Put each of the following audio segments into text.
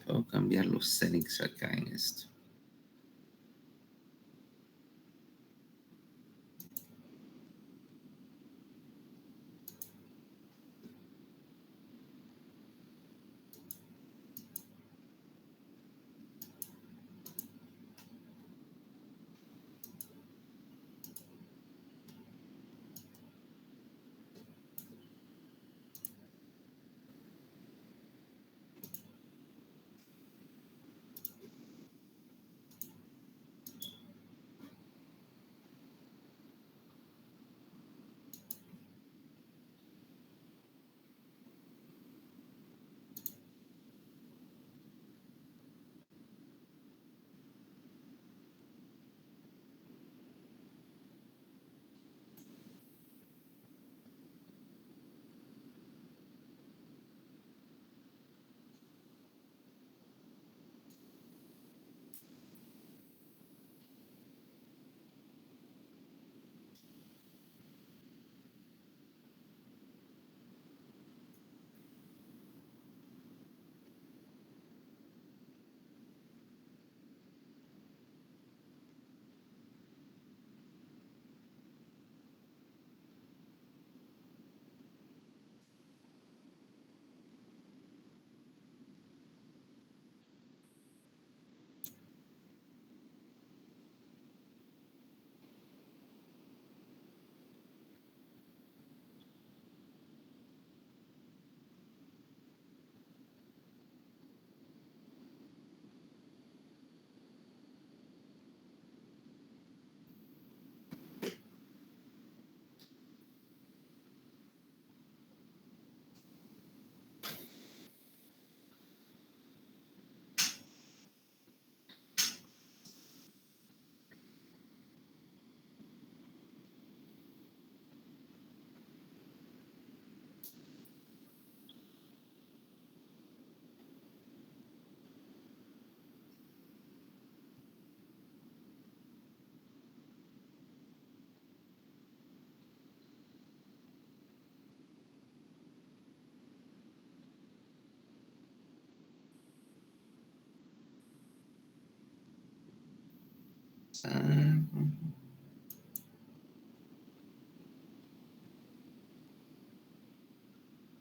Puedo cambiar los settings acá en esto.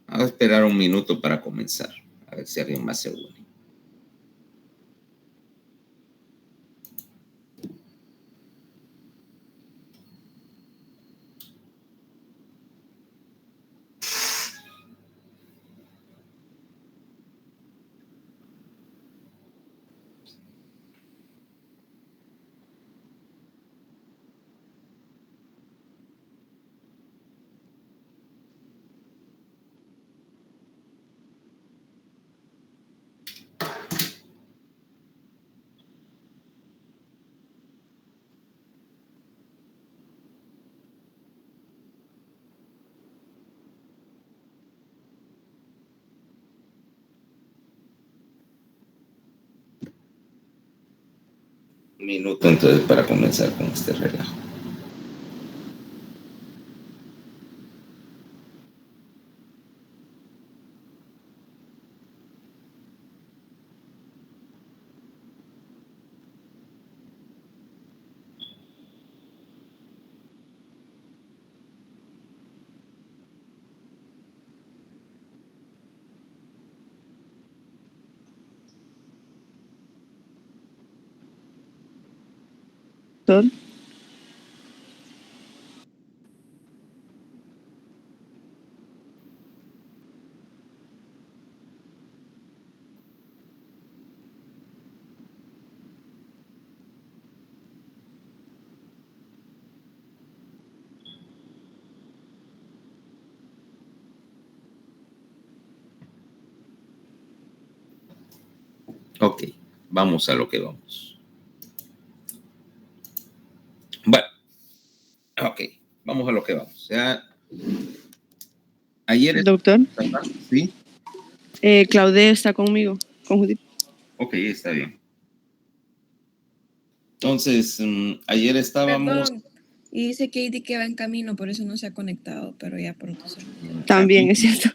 Vamos a esperar un minuto para comenzar. A ver si alguien más se une. Un minuto entonces para comenzar con este relajo. Sol. vamos a lo que vamos. Bueno, ok, vamos a lo que vamos. Ya, ayer... Doctor. ¿Sí? Claudia está conmigo, con Judith. Ok, está bien. Entonces, ayer estábamos... Perdón. Y dice Katie que va en camino, por eso no se ha conectado, pero ya pronto se También es cierto.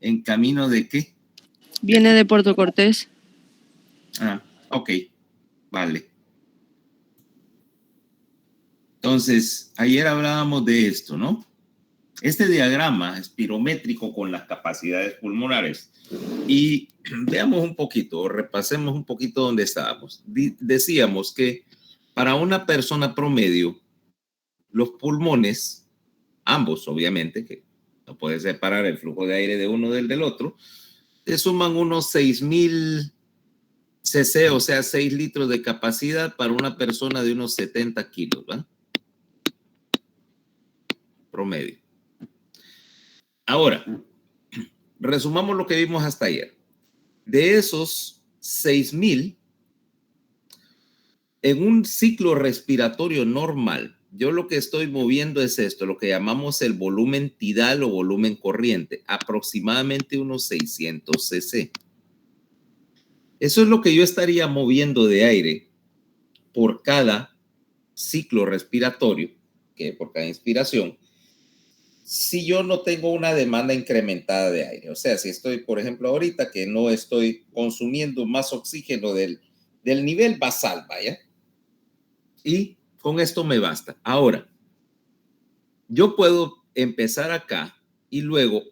¿En camino de qué? Viene de Puerto Cortés. Ah, ok, vale. Entonces, ayer hablábamos de esto, ¿no? Este diagrama espirométrico con las capacidades pulmonares. Y veamos un poquito, repasemos un poquito dónde estábamos. Decíamos que para una persona promedio, los pulmones, ambos obviamente, que no puedes separar el flujo de aire de uno del otro, te suman unos 6,000 cc, o sea, 6 litros de capacidad para una persona de unos 70 kilos, ¿va? Promedio. Ahora, resumamos lo que vimos hasta ayer. De esos 6,000, en un ciclo respiratorio normal, yo lo que estoy moviendo es esto, lo que llamamos el volumen tidal o volumen corriente, aproximadamente unos 600 cc. Eso es lo que yo estaría moviendo de aire por cada ciclo respiratorio, que por cada inspiración, si yo no tengo una demanda incrementada de aire. O sea, si estoy, por ejemplo, ahorita que no estoy consumiendo más oxígeno del nivel basal, vaya. Y con esto me basta. Ahora, yo puedo empezar acá y luego,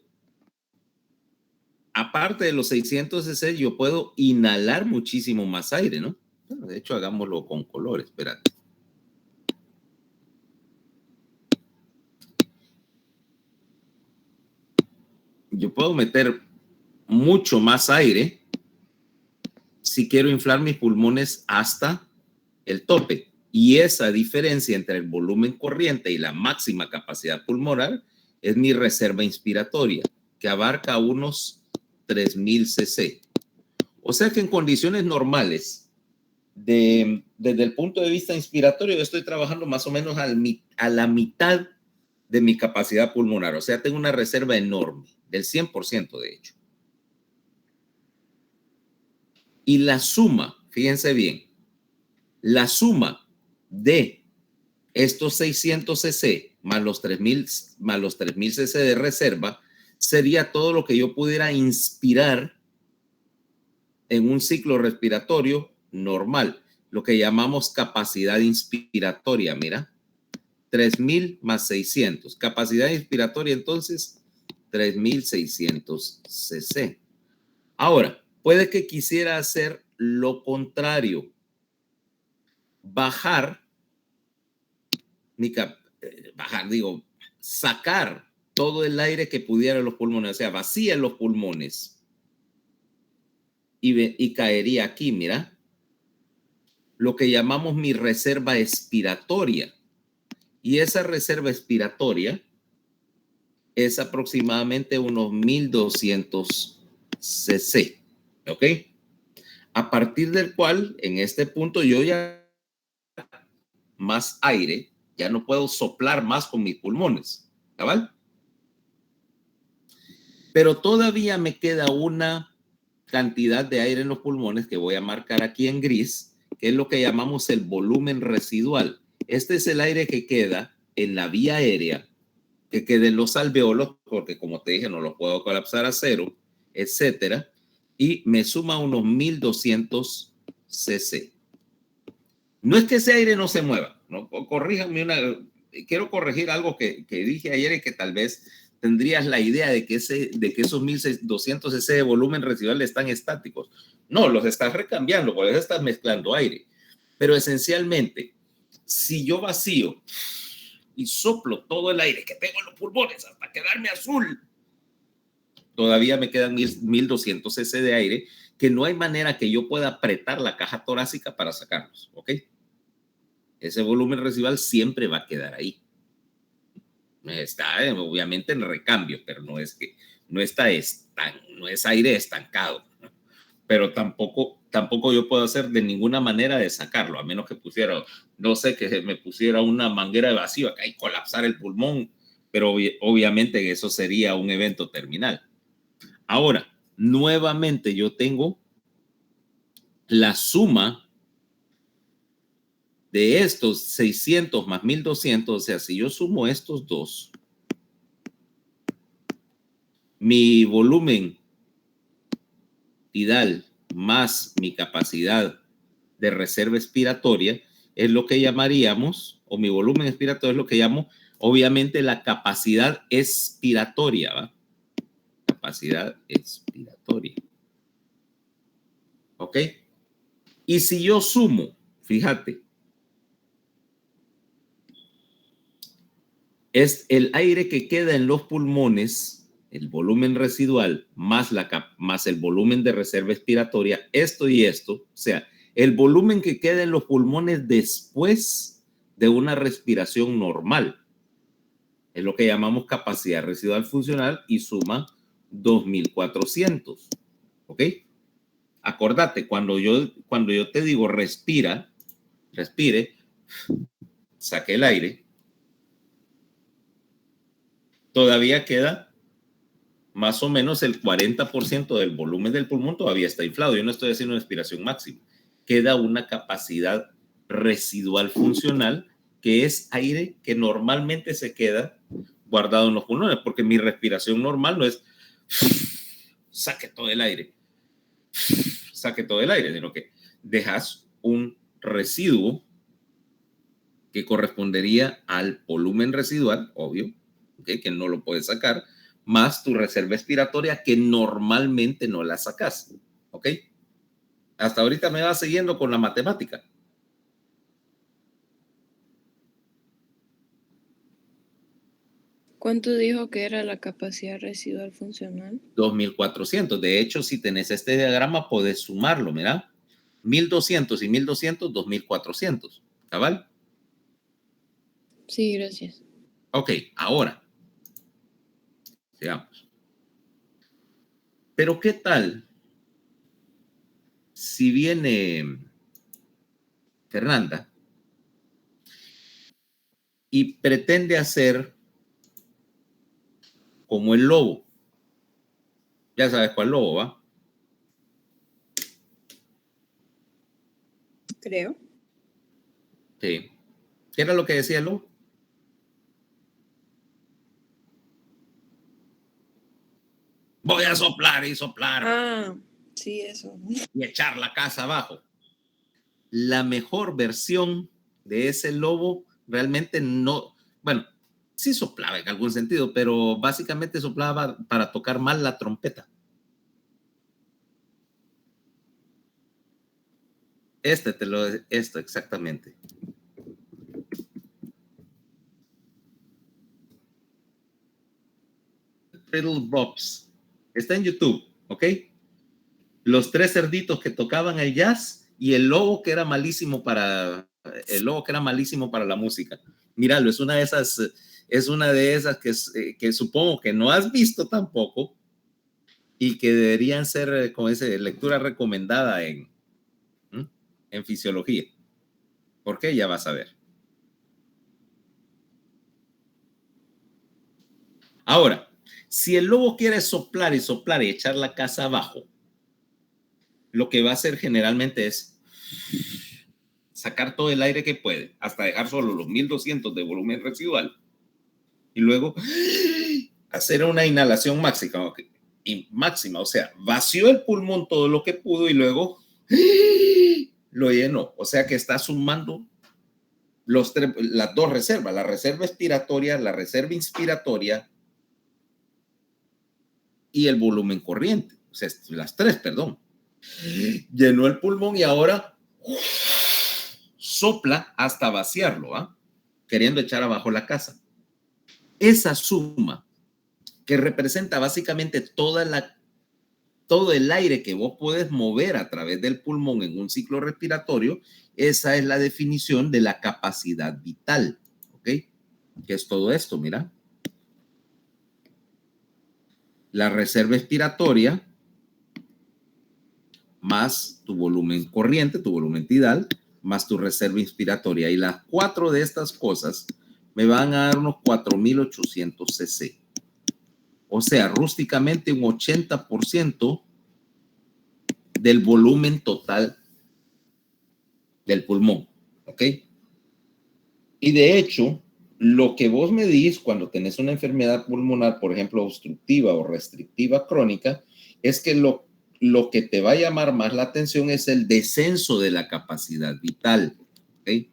aparte de los 600 cc, yo puedo inhalar muchísimo más aire, ¿no? Bueno, de hecho, hagámoslo con colores, espérate. Yo puedo meter mucho más aire si quiero inflar mis pulmones hasta el tope. Y esa diferencia entre el volumen corriente y la máxima capacidad pulmonar es mi reserva inspiratoria, que abarca unos 3,000 cc. O sea que en condiciones normales, desde el punto de vista inspiratorio, yo estoy trabajando más o menos a la mitad de mi capacidad pulmonar. O sea, tengo una reserva enorme, del 100% de hecho. Y la suma, fíjense bien, la suma de estos 600 cc más los 3,000 cc de reserva sería todo lo que yo pudiera inspirar en un ciclo respiratorio normal, lo que llamamos capacidad inspiratoria. Mira, 3,000 más 600. Capacidad inspiratoria, entonces, 3,600 cc. Ahora, puede que quisiera hacer lo contrario. Sacar todo el aire que pudiera en los pulmones, o sea, vacía los pulmones y caería aquí, mira, lo que llamamos mi reserva expiratoria. Y esa reserva expiratoria es aproximadamente unos 1,200 cc, ¿ok? A partir del cual, en este punto, yo ya más aire, ya no puedo soplar más con mis pulmones, ¿cabal? Pero todavía me queda una cantidad de aire en los pulmones que voy a marcar aquí en gris, que es lo que llamamos el volumen residual. Este es el aire que queda en la vía aérea, que queda en los alveolos, porque como te dije, no los puedo colapsar a cero, etcétera, y me suma unos 1,200 cc. No es que ese aire no se mueva, ¿no? Corríjanme quiero corregir algo que dije ayer y que tal vez tendrías la idea de que esos 1,200 cc de volumen residual están estáticos. No, los estás recambiando, por eso estás mezclando aire. Pero esencialmente, si yo vacío y soplo todo el aire que tengo en los pulmones hasta quedarme azul, todavía me quedan 1,200 cc de aire que no hay manera que yo pueda apretar la caja torácica para sacarlos, ¿ok? Ese volumen residual siempre va a quedar ahí. Está obviamente en recambio, pero no es aire estancado. pero tampoco yo puedo hacer de ninguna manera de sacarlo, a menos que pusiera, no sé, que me pusiera una manguera de vacío acá y colapsar el pulmón, pero obviamente eso sería un evento terminal. Ahora, nuevamente yo tengo la suma de estos 600 más 1200, o sea, si yo sumo estos dos, mi volumen tidal más mi capacidad de reserva expiratoria es lo que llamaríamos, o mi volumen expiratorio es lo que llamo, obviamente, la capacidad expiratoria, ¿va? Capacidad expiratoria. ¿Ok? Y si yo sumo, fíjate, es el aire que queda en los pulmones, el volumen residual, más el volumen de reserva expiratoria, esto y esto, o sea, el volumen que queda en los pulmones después de una respiración normal. Es lo que llamamos capacidad residual funcional y suma 2400. ¿Ok? Acordate, cuando yo te digo respire, saque el aire, todavía queda más o menos el 40% del volumen del pulmón todavía está inflado. Yo no estoy haciendo una respiración máxima. Queda una capacidad residual funcional que es aire que normalmente se queda guardado en los pulmones, porque mi respiración normal no es saque todo el aire, sino que dejas un residuo que correspondería al volumen residual, obvio, ¿okay? Que no lo puedes sacar, más tu reserva expiratoria que normalmente no la sacas. ¿Ok? Hasta ahorita me vas siguiendo con la matemática. ¿Cuánto dijo que era la capacidad residual funcional? 2400. De hecho, si tenés este diagrama, puedes sumarlo, mira. 1200 y 1200, 2400. ¿Cabal? Sí, gracias. Ok, ahora, sigamos. Pero ¿qué tal si viene Fernanda y pretende hacer como el lobo? Ya sabes cuál lobo, ¿va? Creo. Sí. ¿Qué era lo que decía el lobo? Voy a soplar y soplar Ah, sí, eso. y echar la casa abajo. La mejor versión de ese lobo realmente no, bueno, sí soplaba en algún sentido, pero básicamente soplaba para tocar mal la trompeta. Esto exactamente. Little Bobs. Está en YouTube, ¿ok? Los tres cerditos que tocaban el jazz y el lobo que era malísimo para la música. Míralo, es una de esas que supongo que no has visto tampoco y que deberían ser, como dice, lectura recomendada en fisiología. ¿Por qué? Ya vas a ver. Ahora, si el lobo quiere soplar y echar la casa abajo, lo que va a hacer generalmente es sacar todo el aire que puede, hasta dejar solo los 1200 de volumen residual, y luego hacer una inhalación máxima, o sea, vació el pulmón todo lo que pudo y luego lo llenó, o sea que está sumando las dos reservas, la reserva expiratoria, la reserva inspiratoria y el volumen corriente, o sea, las tres, perdón. Llenó el pulmón y ahora sopla hasta vaciarlo, ¿ah? Queriendo echar abajo la casa. Esa suma que representa básicamente todo el aire que vos puedes mover a través del pulmón en un ciclo respiratorio, esa es la definición de la capacidad vital, ¿ok? Que es todo esto, mira. La reserva expiratoria más tu volumen corriente, tu volumen tidal, más tu reserva inspiratoria. Y las 4 de estas cosas me van a dar unos 4.800 cc. O sea, rústicamente un 80% del volumen total del pulmón. ¿Ok? Y de hecho, lo que vos medís cuando tenés una enfermedad pulmonar, por ejemplo, obstructiva o restrictiva crónica, es que lo que te va a llamar más la atención es el descenso de la capacidad vital. ¿Okay?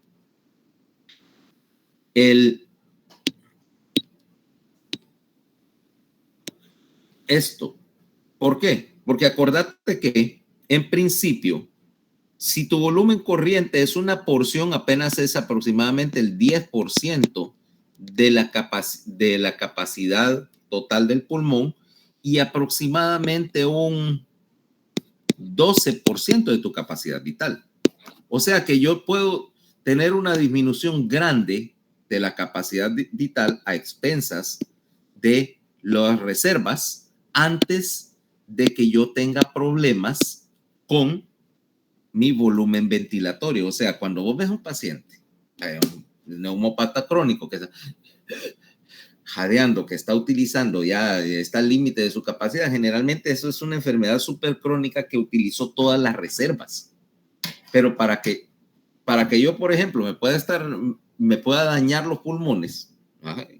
Esto. ¿Por qué? Porque acordate que, en principio, si tu volumen corriente es una porción, apenas es aproximadamente el 10% de la capacidad total del pulmón y aproximadamente un 12% de tu capacidad vital. O sea que yo puedo tener una disminución grande de la capacidad vital a expensas de las reservas antes de que yo tenga problemas con mi volumen ventilatorio. O sea, cuando vos ves un paciente, un neumópata crónico que está jadeando, que está utilizando, ya está al límite de su capacidad, generalmente eso es una enfermedad súper crónica que utilizó todas las reservas. Pero para que yo, por ejemplo, me pueda dañar los pulmones,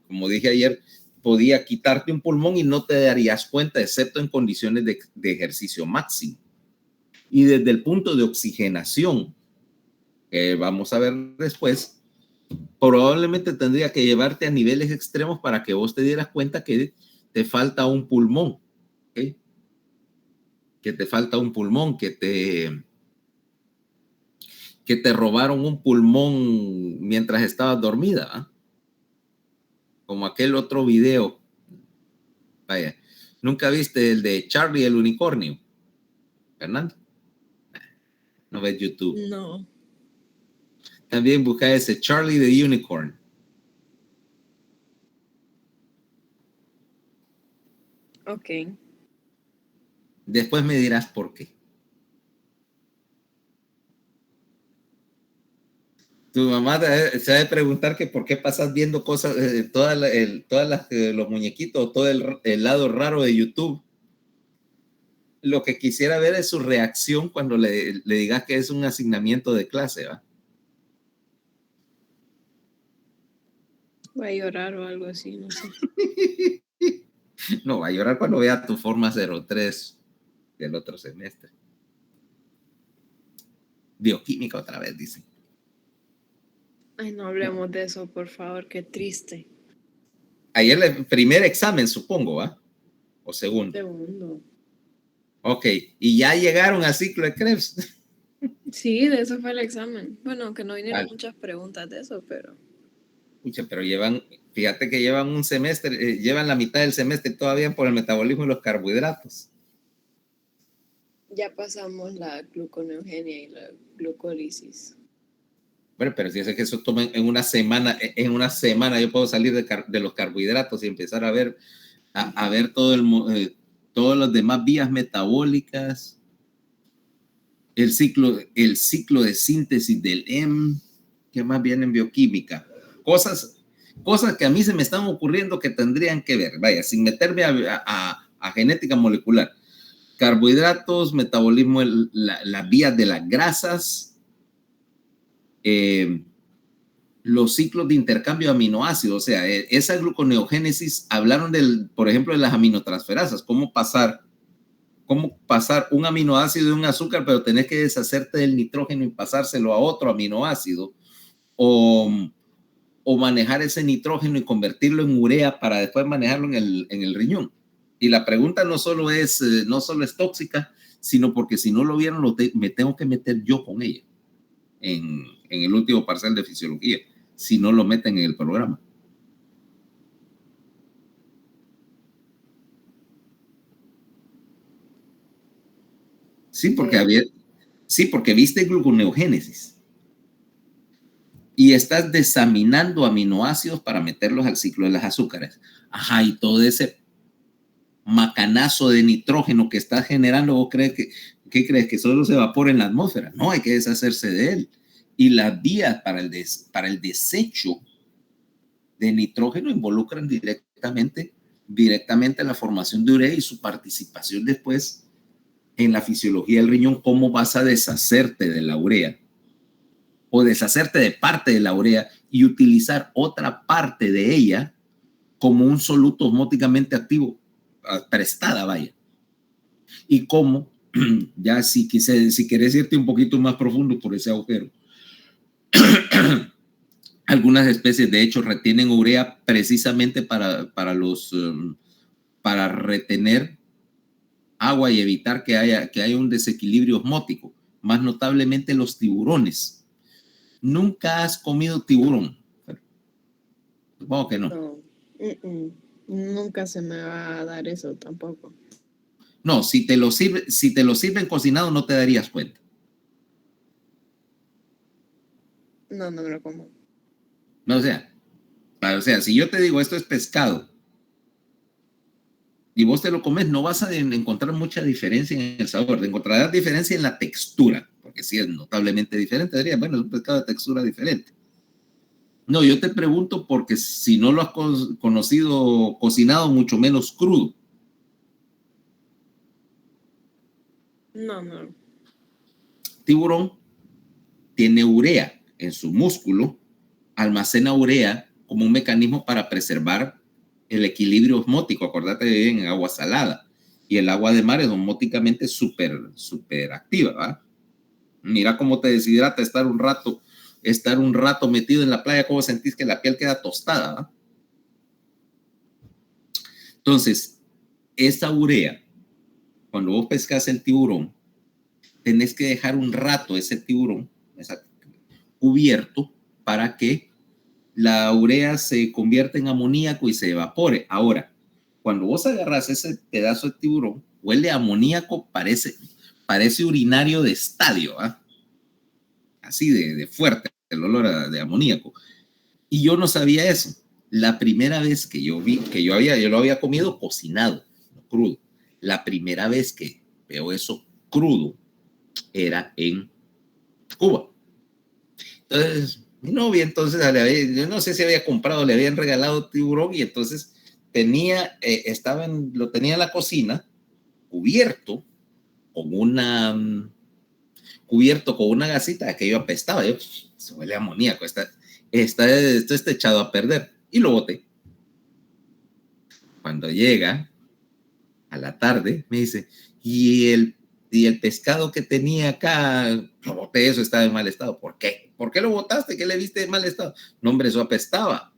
como dije ayer, podía quitarte un pulmón y no te darías cuenta, excepto en condiciones de ejercicio máximo. Y desde el punto de oxigenación, que vamos a ver después, probablemente tendría que llevarte a niveles extremos para que vos te dieras cuenta que te falta un pulmón, ¿okay? Que te falta un pulmón, que te robaron un pulmón mientras estabas dormida, ¿eh? Como aquel otro video. Vaya, ¿nunca viste el de Charlie el unicornio, Fernando? No ves YouTube. No. También busca ese Charlie the Unicorn. Ok. Después me dirás por qué. Tu mamá se ha de preguntar que por qué pasas viendo cosas, todas los muñequitos, todo el lado raro de YouTube. Lo que quisiera ver es su reacción cuando le digas que es un asignamiento de clase, ¿va? Voy a llorar o algo así, no sé. No, va a llorar cuando vea tu forma 03 del otro semestre. Bioquímica otra vez, dice. Ay, no hablemos de eso, por favor, qué triste. Ayer el primer examen, supongo, ¿va? O segundo. Segundo. Ok, y ya llegaron al ciclo de Krebs. Sí, de eso fue el examen. Bueno, que no vinieron Vale. muchas preguntas de eso, pero... Escucha, pero fíjate que llevan un semestre, llevan la mitad del semestre todavía por el metabolismo y los carbohidratos. Ya pasamos la gluconeogenia y la glucólisis. Bueno, pero si es que eso toma en una semana yo puedo salir de los carbohidratos y empezar a ver todas las demás vías metabólicas, el ciclo de síntesis del M, que más viene en bioquímica. Cosas que a mí se me están ocurriendo que tendrían que ver, vaya, sin meterme a genética molecular. Carbohidratos, metabolismo, las vías de las grasas, los ciclos de intercambio de aminoácidos, o sea, esa gluconeogénesis, hablaron por ejemplo, de las aminotransferasas, cómo pasar un aminoácido de un azúcar, pero tenés que deshacerte del nitrógeno y pasárselo a otro aminoácido, o manejar ese nitrógeno y convertirlo en urea para después manejarlo en el riñón. Y la pregunta no solo es tóxica, sino porque si no lo vieron, me tengo que meter yo con ella en el último parcial de fisiología, si no lo meten en el programa. Sí, porque viste gluconeogénesis y estás desaminando aminoácidos para meterlos al ciclo de las azúcares. Ajá, y todo ese macanazo de nitrógeno que estás generando, ¿vos crees que ¿Qué crees? ¿Que solo se evapora en la atmósfera? No, hay que deshacerse de él. Y las vías para el desecho de nitrógeno involucran directamente la formación de urea y su participación después en la fisiología del riñón. ¿Cómo vas a deshacerte de la urea o deshacerte de parte de la urea y utilizar otra parte de ella como un soluto osmóticamente activo, prestada, vaya? Y cómo, ya si quieres irte un poquito más profundo por ese agujero, algunas especies de hecho retienen urea precisamente para retener agua y evitar que haya un desequilibrio osmótico, más notablemente los tiburones. ¿Nunca has comido tiburón? Supongo que no. No. Nunca se me va a dar eso tampoco. No, si te lo sirven cocinado no te darías cuenta. No, no me lo como. No, o sea, si yo te digo esto es pescado y vos te lo comes, no vas a encontrar mucha diferencia en el sabor. Encontrarás diferencia en la textura, porque sí es notablemente diferente. Diría, bueno, es un pescado de textura diferente. No, yo te pregunto porque si no lo has conocido cocinado, mucho menos crudo. No. Tiburón tiene urea en su músculo, almacena urea como un mecanismo para preservar el equilibrio osmótico. Acordate de bien en agua salada. Y el agua de mar es osmóticamente súper activa, ¿va? Mira cómo te deshidrata estar un rato metido en la playa, cómo sentís que la piel queda tostada, ¿va? Entonces, esa urea, cuando vos pescas el tiburón, tenés que dejar un rato ese tiburón cubierto para que la urea se convierta en amoníaco y se evapore. Ahora, cuando vos agarras ese pedazo de tiburón, huele a amoníaco, parece urinario de estadio, ¿eh? Así de fuerte el olor de amoníaco. Y yo no sabía eso. La primera vez que yo vi, yo lo había comido cocinado, no crudo. La primera vez que veo eso crudo era en Cuba. Entonces, mi novia, entonces, yo no sé si había comprado, le habían regalado tiburón y entonces lo tenía en la cocina cubierto con una gasita que yo apestaba. Yo, se huele a amoníaco, esto está echado a perder. Y lo boté. Cuando llega a la tarde, me dice, y el pescado que tenía acá, lo boté, eso estaba en mal estado. ¿Por qué? ¿Por qué lo botaste? ¿Qué le viste en mal estado? No, hombre, eso apestaba.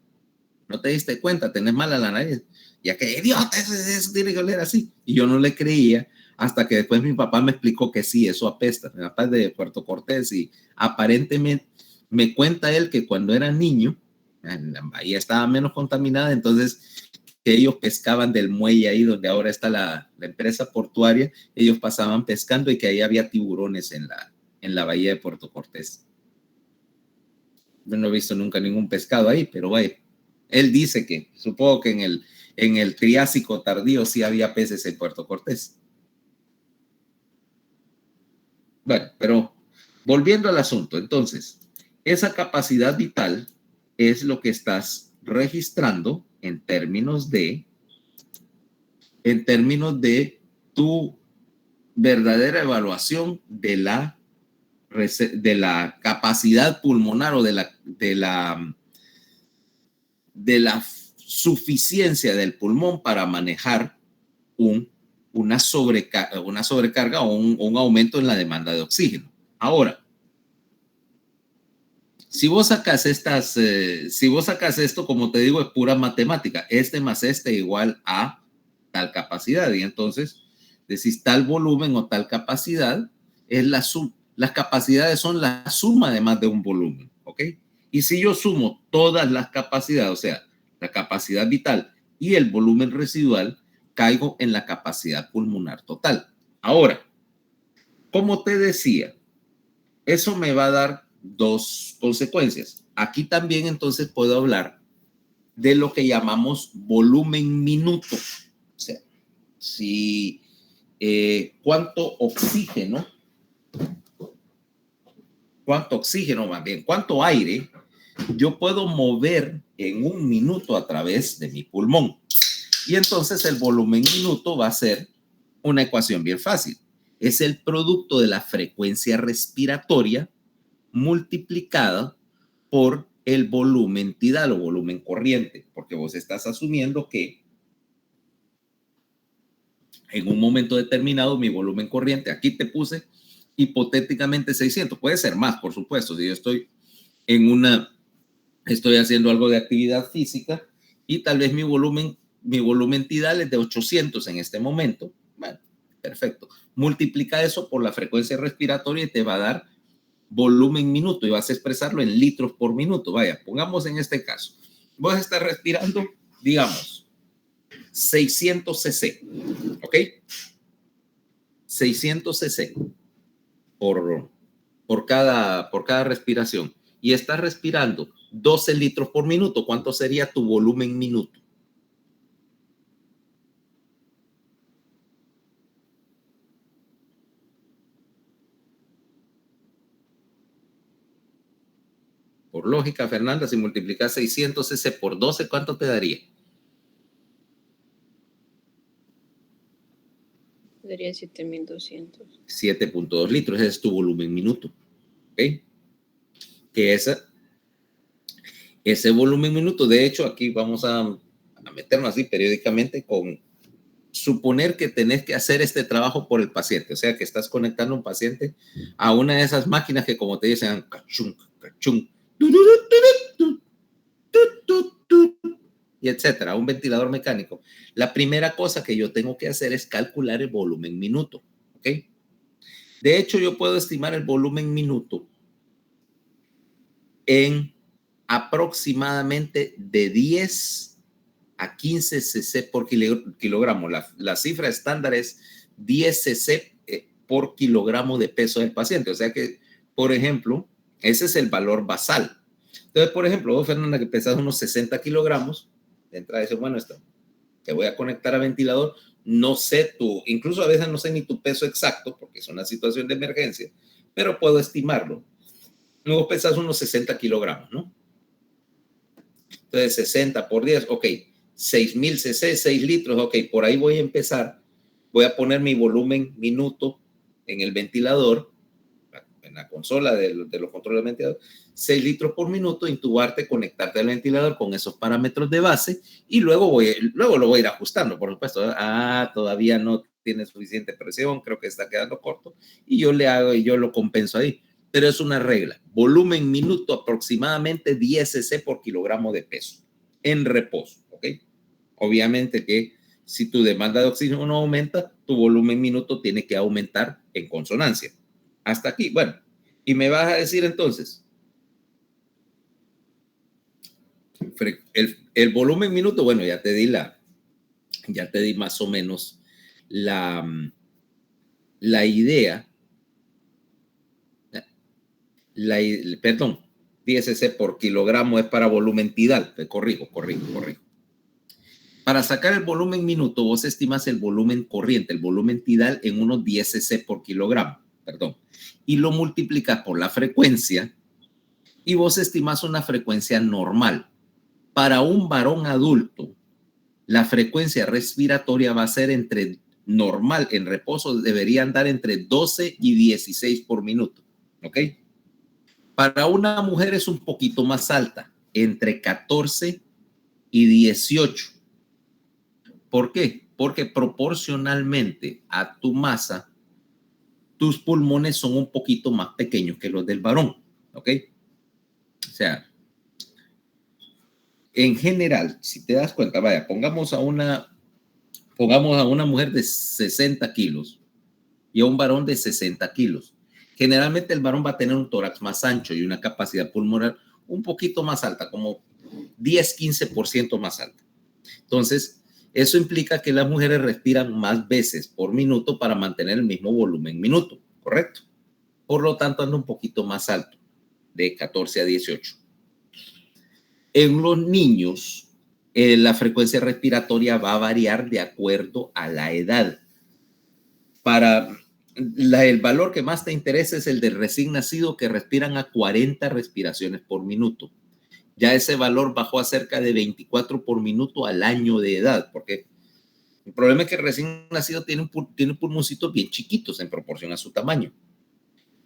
No te diste cuenta, tenés mala la nariz. Ya que idiota, eso tiene que oler así. Y yo no le creía hasta que después mi papá me explicó que sí, eso apesta. Mi papá es de Puerto Cortés y aparentemente me cuenta él que cuando era niño, la bahía estaba menos contaminada, entonces que ellos pescaban del muelle ahí donde ahora está la empresa portuaria, ellos pasaban pescando y que ahí había tiburones en la bahía de Puerto Cortés. Yo no he visto nunca ningún pescado ahí, pero vaya, él dice que, supongo que en el Triásico tardío sí había peces en Puerto Cortés. Bueno, pero volviendo al asunto, entonces, esa capacidad vital es lo que estás registrando en términos de tu verdadera evaluación de la capacidad pulmonar o de la suficiencia del pulmón para manejar una sobrecarga o un aumento en la demanda de oxígeno. Ahora, si vos sacas esto, como te digo, es pura matemática. Este más este igual a tal capacidad. Y entonces decís tal volumen o tal capacidad es las capacidades son la suma de más de un volumen, ¿ok? Y si yo sumo todas las capacidades, o sea, la capacidad vital y el volumen residual, caigo en la capacidad pulmonar total. Ahora, como te decía, eso me va a dar dos consecuencias. Aquí también entonces puedo hablar de lo que llamamos volumen minuto. O sea, si cuánto oxígeno, más bien, cuánto aire yo puedo mover en un minuto a través de mi pulmón. Y entonces el volumen minuto va a ser una ecuación bien fácil. Es el producto de la frecuencia respiratoria multiplicada por el volumen tidal o volumen corriente, porque vos estás asumiendo que en un momento determinado mi volumen corriente, aquí te puse hipotéticamente 600, puede ser más, por supuesto, si yo estoy haciendo algo de actividad física y tal vez mi volumen tidal es de 800 en este momento. Bueno, perfecto. Multiplica eso por la frecuencia respiratoria y te va a dar volumen minuto y vas a expresarlo en litros por minuto. Vaya, pongamos en este caso, vos estás respirando, digamos, 600 cc, ¿ok? 600 cc por cada respiración y estás respirando 12 litros por minuto. ¿Cuánto sería tu volumen minuto? Por lógica, Fernanda, si multiplicas 600 cc por 12, ¿cuánto te daría? Daría 7200. 7.2 litros, ese es tu volumen minuto. ¿Ok? Que ese volumen minuto, de hecho, aquí vamos a meternos así periódicamente con suponer que tenés que hacer este trabajo por el paciente, o sea, que estás conectando a un paciente a una de esas máquinas que, como te dicen, cachung, cachung, y etcétera, un ventilador mecánico. La primera cosa que yo tengo que hacer es calcular el volumen minuto, ¿ok? De hecho, yo puedo estimar el volumen minuto en aproximadamente de 10 a 15 cc por kilogramo. La cifra estándar es 10 cc por kilogramo de peso del paciente. O sea que, por ejemplo, ese es el valor basal. Entonces, por ejemplo, vos, Fernanda, que pesas unos 60 kilogramos, de entrada dices, bueno, te voy a conectar a ventilador, no sé incluso a veces no sé ni tu peso exacto, porque es una situación de emergencia, pero puedo estimarlo. Luego pesas unos 60 kilogramos, ¿no? Entonces, 60 por 10, ok, 6,000 cc, 6 litros, ok, por ahí voy a empezar. Voy a poner mi volumen minuto en el ventilador, en la consola de los controles del ventilador, 6 litros por minuto, intubarte, conectarte al ventilador con esos parámetros de base y luego lo voy a ir ajustando, por supuesto. Todavía no tiene suficiente presión, creo que está quedando corto y yo lo compenso ahí. Pero es una regla. Volumen minuto aproximadamente 10 cc por kilogramo de peso en reposo, ¿ok? Obviamente que si tu demanda de oxígeno no aumenta, tu volumen minuto tiene que aumentar en consonancia. Hasta aquí, bueno. Y me vas a decir entonces, el volumen minuto, bueno, ya te di más o menos la idea. Perdón, 10 cc por kilogramo es para volumen tidal. Corrijo. Para sacar el volumen minuto, vos estimas el volumen corriente, el volumen tidal en unos 10 cc por kilogramo, perdón, y lo multiplicas por la frecuencia y vos estimas una frecuencia normal. Para un varón adulto, la frecuencia respiratoria va a ser entre normal, en reposo debería andar entre 12 y 16 por minuto, ¿ok? Para una mujer es un poquito más alta, entre 14 y 18. ¿Por qué? Porque proporcionalmente a tu masa, tus pulmones son un poquito más pequeños que los del varón, ¿ok? O sea, en general, si te das cuenta, vaya, pongamos a una mujer de 60 kilos y a un varón de 60 kilos. Generalmente el varón va a tener un tórax más ancho y una capacidad pulmonar un poquito más alta, como 10-15% más alta. Entonces, eso implica que las mujeres respiran más veces por minuto para mantener el mismo volumen minuto, ¿correcto? Por lo tanto, anda un poquito más alto, de 14 a 18. En los niños, la frecuencia respiratoria va a variar de acuerdo a la edad. El valor que más te interesa es el del recién nacido, que respiran a 40 respiraciones por minuto. Ya ese valor bajó a cerca de 24 por minuto al año de edad, porque el problema es que el recién nacido tiene pulmoncitos bien chiquitos en proporción a su tamaño.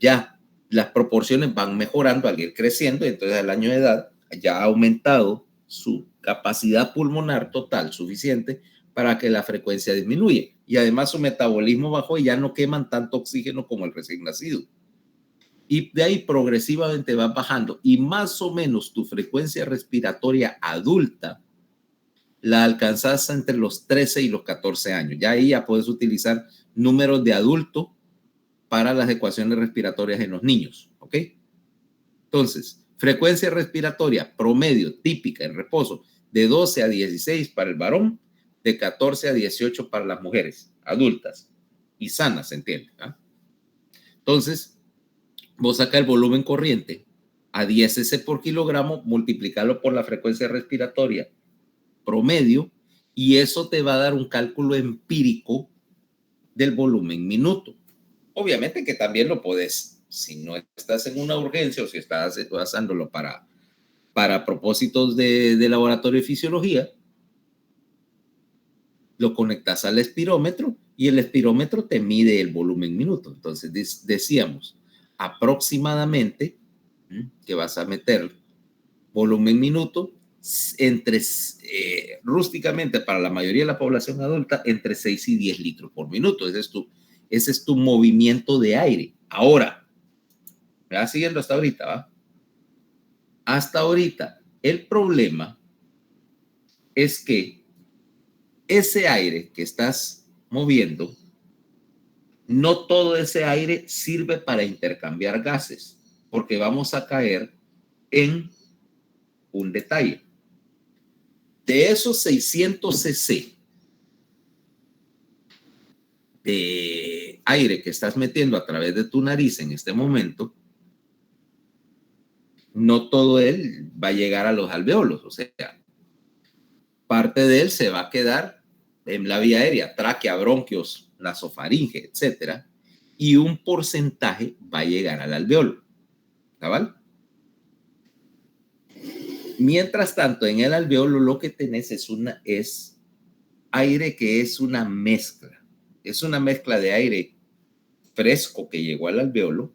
Ya las proporciones van mejorando al ir creciendo, y entonces al año de edad ya ha aumentado su capacidad pulmonar total suficiente para que la frecuencia disminuya. Y además su metabolismo bajó y ya no queman tanto oxígeno como el recién nacido. Y de ahí progresivamente va bajando. Y más o menos tu frecuencia respiratoria adulta la alcanzas entre los 13 y los 14 años. Ya ahí ya puedes utilizar números de adulto para las ecuaciones respiratorias en los niños. ¿Ok? Entonces, frecuencia respiratoria promedio típica en reposo de 12 a 16 para el varón, de 14 a 18 para las mujeres adultas y sanas, ¿se entiende? ¿Ah? Entonces, vos sacas el volumen corriente a 10 cc por kilogramo, multiplicarlo por la frecuencia respiratoria promedio, y eso te va a dar un cálculo empírico del volumen minuto. Obviamente que también lo podés, si no estás en una urgencia o si estás usándolo para propósitos de laboratorio de fisiología, lo conectas al espirómetro y el espirómetro te mide el volumen minuto. Entonces decíamos aproximadamente que vas a meter volumen minuto entre, rústicamente para la mayoría de la población adulta, entre 6 y 10 litros por minuto. Ese es tu movimiento de aire. Ahora, ¿me vas siguiendo hasta ahorita? ¿Va? Hasta ahorita, el problema es que ese aire que estás moviendo, no todo ese aire sirve para intercambiar gases, porque vamos a caer en un detalle. De esos 600 cc de aire que estás metiendo a través de tu nariz en este momento, no todo él va a llegar a los alveolos, o sea, parte de él se va a quedar en la vía aérea, tráquea, bronquios, nasofaringe, etcétera, y un porcentaje va a llegar al alveolo. ¿Cabal? Mientras tanto, en el alveolo lo que tenés es aire que es una mezcla. Es una mezcla de aire fresco que llegó al alveolo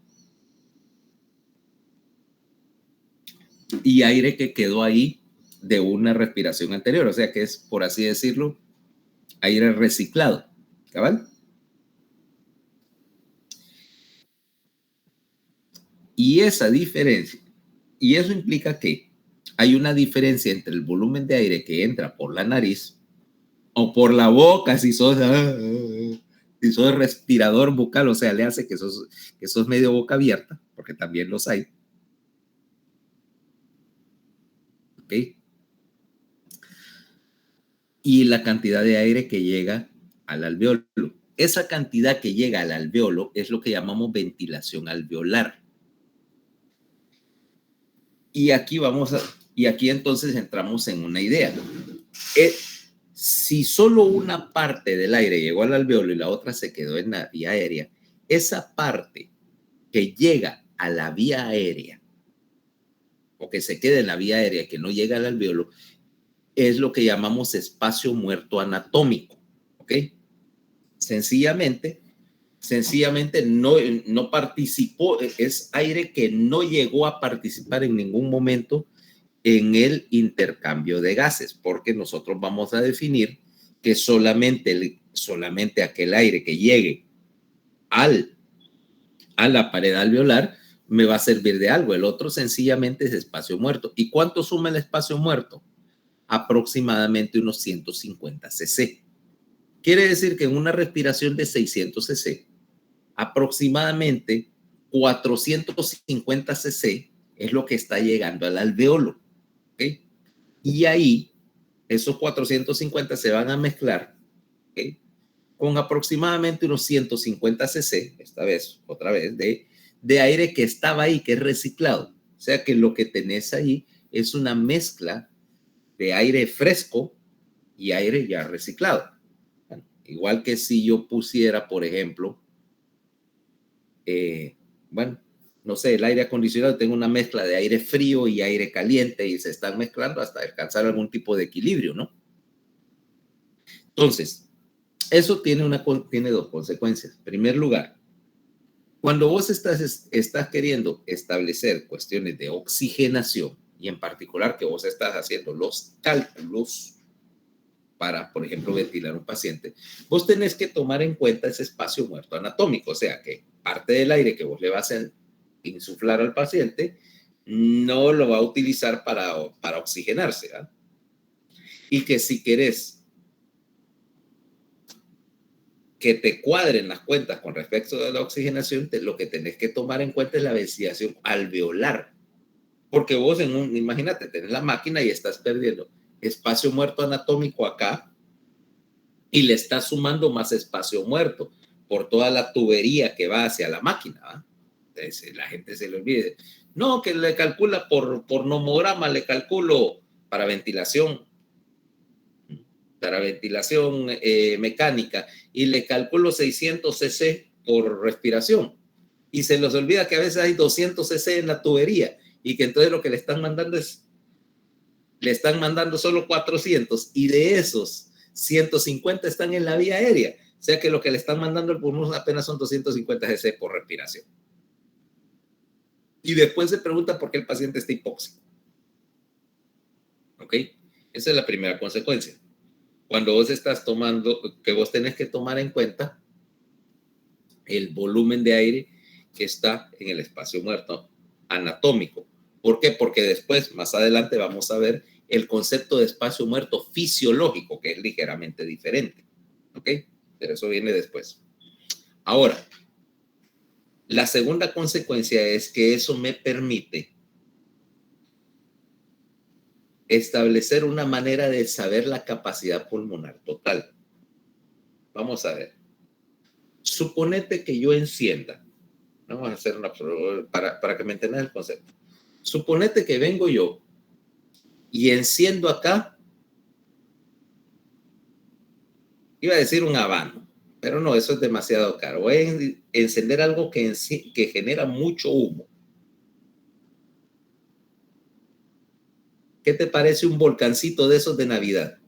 y aire que quedó ahí de una respiración anterior. O sea que es, por así decirlo, aire reciclado. ¿Cabal? Y esa diferencia, y eso implica que hay una diferencia entre el volumen de aire que entra por la nariz o por la boca, si sos respirador bucal, o sea, le hace que sos medio boca abierta, porque también los hay. ¿Ok? Y la cantidad de aire que llega al alveolo. Esa cantidad que llega al alveolo es lo que llamamos ventilación alveolar. Y aquí entonces entramos en una idea. Si solo una parte del aire llegó al alveolo y la otra se quedó en la vía aérea, esa parte que llega a la vía aérea o que se queda en la vía aérea que no llega al alveolo es lo que llamamos espacio muerto anatómico. ¿Ok? Sencillamente no participó, es aire que no llegó a participar en ningún momento en el intercambio de gases, porque nosotros vamos a definir que solamente aquel aire que llegue a la pared alveolar me va a servir de algo. El otro sencillamente es espacio muerto. ¿Y cuánto suma el espacio muerto? Aproximadamente unos 150 cc. Quiere decir que en una respiración de 600 cc, aproximadamente 450 cc es lo que está llegando al alveolo. ¿Okay? Y ahí esos 450 se van a mezclar, ¿okay?, con aproximadamente unos 150 cc, otra vez, de aire que estaba ahí, que es reciclado. O sea que lo que tenés ahí es una mezcla de aire fresco y aire ya reciclado. Bueno, Igual que si yo pusiera, por ejemplo, bueno, no sé, el aire acondicionado, tengo una mezcla de aire frío y aire caliente y se están mezclando hasta alcanzar algún tipo de equilibrio, ¿no? Entonces, eso tiene dos consecuencias. En primer lugar, cuando vos estás queriendo establecer cuestiones de oxigenación, y en particular que vos estás haciendo los cálculos para, por ejemplo, ventilar a un paciente, vos tenés que tomar en cuenta ese espacio muerto anatómico, o sea, que parte del aire que vos le vas a insuflar al paciente no lo va a utilizar para oxigenarse, ¿verdad? Y que si querés que te cuadren las cuentas con respecto a la oxigenación, lo que tenés que tomar en cuenta es la ventilación alveolar. Porque vos, imagínate, tenés la máquina y estás perdiendo espacio muerto anatómico acá y le estás sumando más espacio muerto por toda la tubería que va hacia la máquina, ¿va? Entonces, la gente se le olvide. No, que le calcula por nomograma, le calculo para ventilación mecánica y le calculo 600 cc por respiración. Y se les olvida que a veces hay 200 cc en la tubería y que entonces lo que le están mandando solo 400 y de esos 150 están en la vía aérea. O sea que lo que le están mandando al pulmón apenas son 250 cc por respiración. Y después se pregunta por qué el paciente está hipóxico. ¿Ok? Esa es la primera consecuencia. Cuando vos estás tomando, que vos tenés que tomar en cuenta el volumen de aire que está en el espacio muerto anatómico. ¿Por qué? Porque después, más adelante, vamos a ver el concepto de espacio muerto fisiológico, que es ligeramente diferente. ¿Ok? Pero eso viene después. Ahora, la segunda consecuencia es que eso me permite establecer una manera de saber la capacidad pulmonar total. Vamos a ver. Suponete que yo encienda. Vamos a hacer una para que me entiendan el concepto. Suponete que vengo yo y enciendo acá, iba a decir un habano, pero no, eso es demasiado caro. Voy a encender algo que genera mucho humo. ¿Qué te parece un volcancito de esos de Navidad?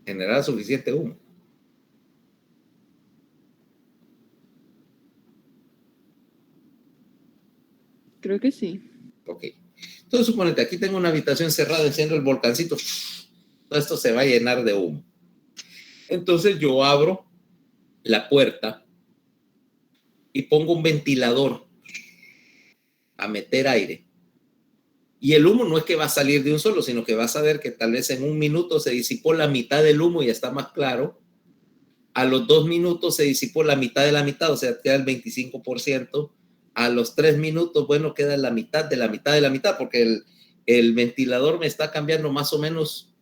Generará suficiente humo. Creo que sí. Ok. Entonces, suponete, aquí tengo una habitación cerrada, enciendo el volcancito, todo esto se va a llenar de humo. Entonces yo abro la puerta y pongo un ventilador a meter aire. Y el humo no es que va a salir de un solo, sino que vas a ver que tal vez en un minuto se disipó la mitad del humo y está más claro. A los 2 minutos se disipó la mitad de la mitad, o sea, queda el 25%. A los 3 minutos, bueno, queda la mitad de la mitad de la mitad, porque el ventilador me está cambiando más o menos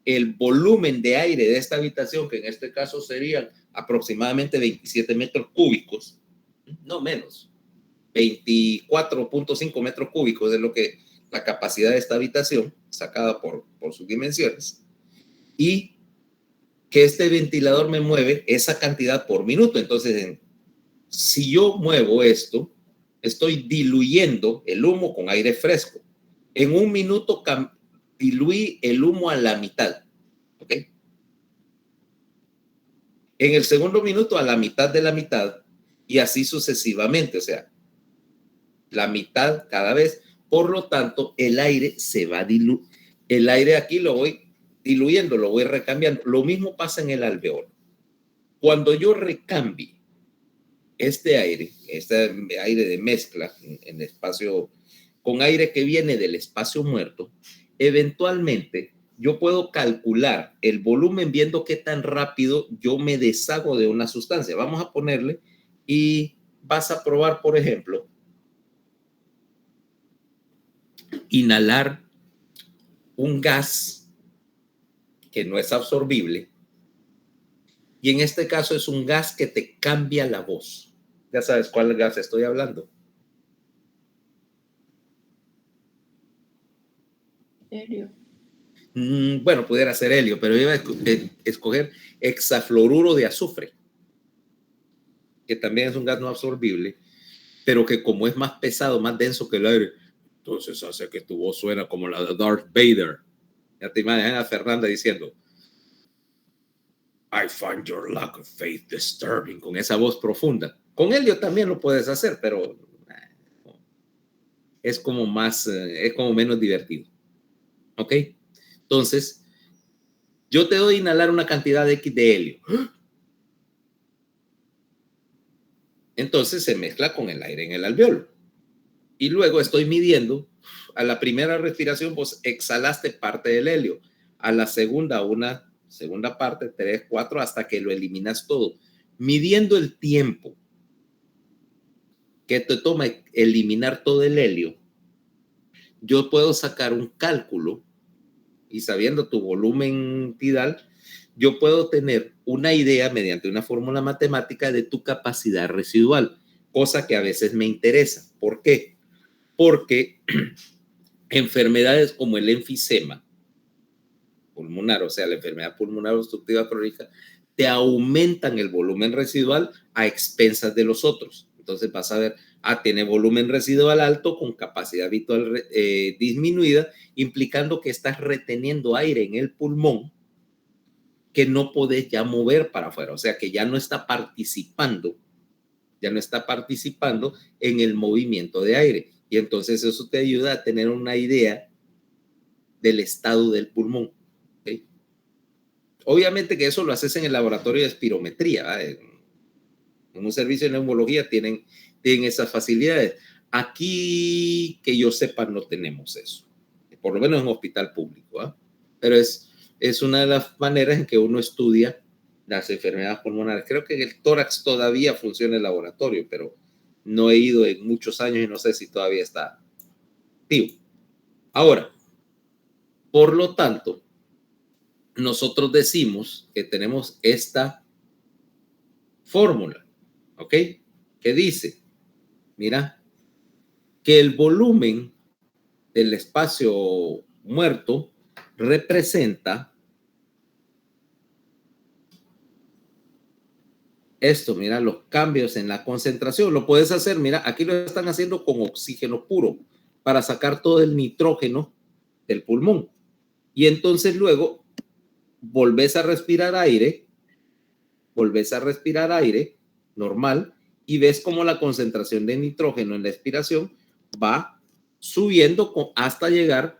el volumen de aire de esta habitación, que en este caso serían aproximadamente 27 metros cúbicos, no menos, 24.5 metros cúbicos de lo que la capacidad de esta habitación, sacada por sus dimensiones, y que este ventilador me mueve esa cantidad por minuto. Entonces, si yo muevo esto, estoy diluyendo el humo con aire fresco. En un minuto diluí el humo a la mitad. ¿Ok? En el segundo minuto a la mitad de la mitad y así sucesivamente. O sea, la mitad cada vez. Por lo tanto, el aire se va diluyendo. El aire aquí lo voy diluyendo, lo voy recambiando. Lo mismo pasa en el alveolo. Cuando yo recambie este aire de mezcla en espacio, con aire que viene del espacio muerto, eventualmente yo puedo calcular el volumen viendo qué tan rápido yo me deshago de una sustancia. Vamos a ponerle y vas a probar, por ejemplo, inhalar un gas que no es absorbible y en este caso es un gas que te cambia la voz. Ya sabes cuál gas estoy hablando. Helio. Bueno, pudiera ser helio, pero iba a escoger hexafluoruro de azufre, que también es un gas no absorbible, pero que como es más pesado, más denso que el aire, entonces hace que tu voz suena como la de Darth Vader. Ya te imaginas a Fernanda diciendo, I find your lack of faith disturbing, con esa voz profunda. Con helio también lo puedes hacer, pero es como más, es como menos divertido. ¿Ok? Entonces, yo te doy a inhalar una cantidad de X de helio. Entonces se mezcla con el aire en el alveolo. Y luego estoy midiendo. A la primera respiración, vos exhalaste parte del helio. A la segunda, una segunda parte, 3, 4, hasta que lo eliminas todo. Midiendo el tiempo que te toma eliminar todo el helio, yo puedo sacar un cálculo y sabiendo tu volumen tidal, yo puedo tener una idea mediante una fórmula matemática de tu capacidad residual, cosa que a veces me interesa. ¿Por qué? Porque enfermedades como el enfisema pulmonar, o sea, la enfermedad pulmonar obstructiva crónica, te aumentan el volumen residual a expensas de los otros. Entonces vas a ver, tiene volumen residual alto con capacidad vital disminuida, implicando que estás reteniendo aire en el pulmón que no podés ya mover para afuera, o sea que ya no está participando en el movimiento de aire. Y entonces eso te ayuda a tener una idea del estado del pulmón. ¿Okay? Obviamente que eso lo haces en el laboratorio de espirometría, ¿vale? En un servicio de neumología tienen esas facilidades. Aquí, que yo sepa, no tenemos eso, por lo menos en un hospital público, ¿eh? Pero es una de las maneras en que uno estudia las enfermedades pulmonares. Creo que en el tórax todavía funciona el laboratorio, pero no he ido en muchos años y no sé si todavía está activo. Ahora, por lo tanto, nosotros decimos que tenemos esta fórmula, ¿ok? Que dice, mira, que el volumen del espacio muerto representa esto, mira, los cambios en la concentración. Lo puedes hacer, mira, aquí lo están haciendo con oxígeno puro para sacar todo el nitrógeno del pulmón. Y entonces luego volvés a respirar aire normal y ves cómo la concentración de nitrógeno en la expiración va subiendo hasta llegar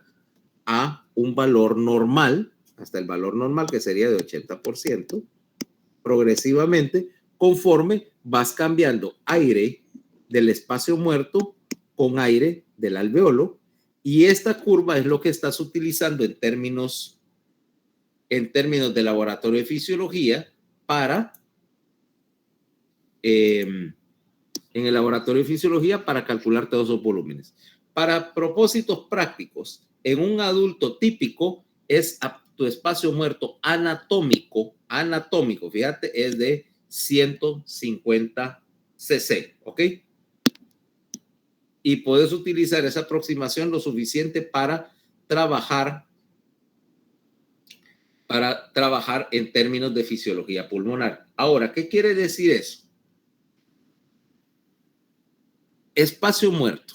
a un valor normal, hasta el valor normal que sería de 80%, progresivamente, conforme vas cambiando aire del espacio muerto con aire del alveolo. Y esta curva es lo que estás utilizando en términos de laboratorio de fisiología para en el laboratorio de fisiología para calcular todos esos volúmenes. Para propósitos prácticos, en un adulto típico es tu espacio muerto anatómico, fíjate, es de 150 cc, ¿ok? Y puedes utilizar esa aproximación lo suficiente para trabajar en términos de fisiología pulmonar. Ahora, ¿qué quiere decir eso? Espacio muerto.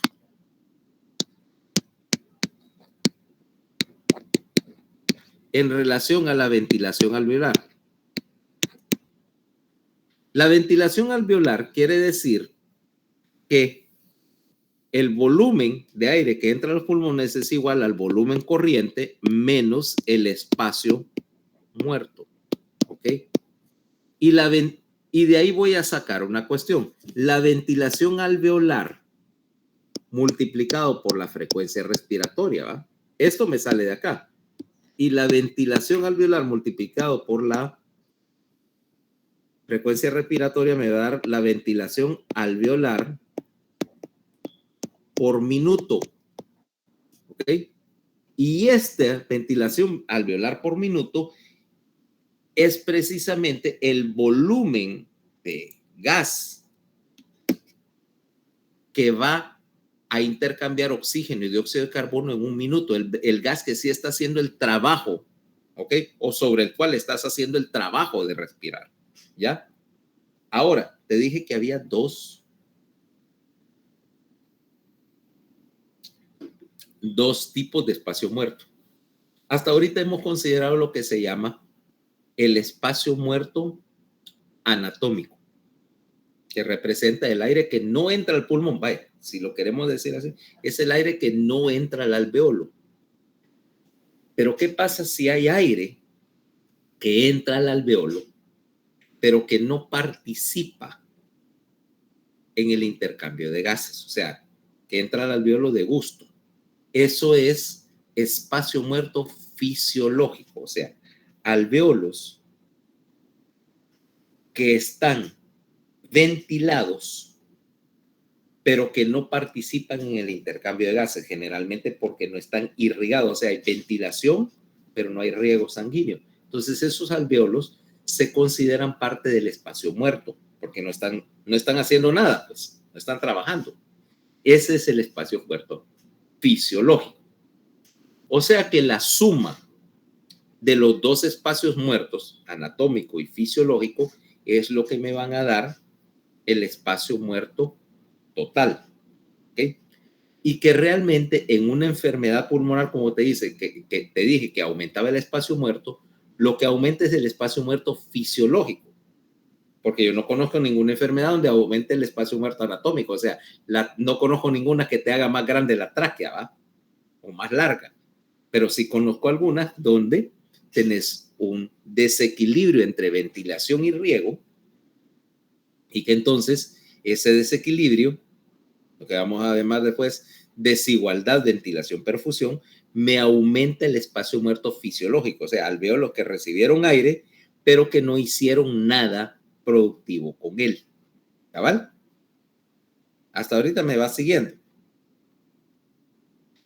En relación a la ventilación alveolar. La ventilación alveolar quiere decir que el volumen de aire que entra a los pulmones es igual al volumen corriente menos el espacio muerto. ¿Ok? Y de ahí voy a sacar una cuestión. La ventilación alveolar multiplicado por la frecuencia respiratoria, ¿va? Esto me sale de acá. Y la ventilación alveolar multiplicado por la frecuencia respiratoria me va a dar la ventilación alveolar por minuto. ¿Ok? Y esta ventilación alveolar por minuto es precisamente el volumen de gas que va a intercambiar oxígeno y dióxido de carbono en un minuto. El gas que sí está haciendo el trabajo, ¿ok? O sobre el cual estás haciendo el trabajo de respirar, ¿ya? Ahora, te dije que había dos tipos de espacio muerto. Hasta ahorita hemos considerado lo que se llama el espacio muerto anatómico, que representa el aire que no entra al pulmón. Vaya, si lo queremos decir así, es el aire que no entra al alveolo. Pero ¿qué pasa si hay aire que entra al alveolo, pero que no participa en el intercambio de gases? O sea, que entra al alveolo de gusto. Eso es espacio muerto fisiológico, o sea, alveolos que están ventilados, pero que no participan en el intercambio de gases, generalmente porque no están irrigados, o sea, hay ventilación, pero no hay riego sanguíneo. Entonces, esos alveolos se consideran parte del espacio muerto, porque no están haciendo nada, pues, no están trabajando. Ese es el espacio muerto fisiológico. O sea que la suma de los dos espacios muertos, anatómico y fisiológico, es lo que me van a dar el espacio muerto total. ¿Okay? Y que realmente en una enfermedad pulmonar, como te dije, que aumentaba el espacio muerto, lo que aumenta es el espacio muerto fisiológico. Porque yo no conozco ninguna enfermedad donde aumente el espacio muerto anatómico. O sea, no conozco ninguna que te haga más grande la tráquea, ¿va? O más larga. Pero sí conozco algunas donde tenés un desequilibrio entre ventilación y riego y que entonces ese desequilibrio, lo que vamos a ver más después, desigualdad, ventilación, perfusión, me aumenta el espacio muerto fisiológico, o sea, alveolos que recibieron aire, pero que no hicieron nada productivo con él. ¿Cabal? Hasta ahorita me va siguiendo.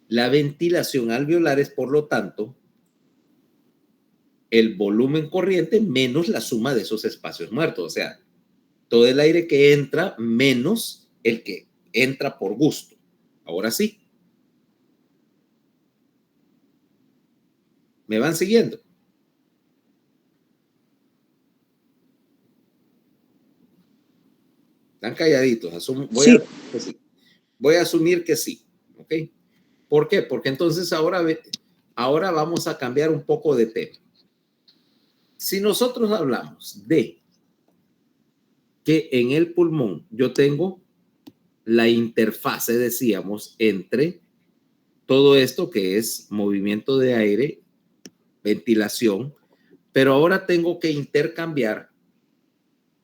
La ventilación alveolar es, por lo tanto, el volumen corriente menos la suma de esos espacios muertos, o sea, todo el aire que entra menos el que entra por gusto. Ahora sí. ¿Me van siguiendo? Están calladitos. Voy a asumir que sí. ¿Ok? ¿Por qué? Porque entonces ahora vamos a cambiar un poco de tema. Si nosotros hablamos de que en el pulmón yo tengo la interfase, decíamos, entre todo esto que es movimiento de aire, ventilación, pero ahora tengo que intercambiar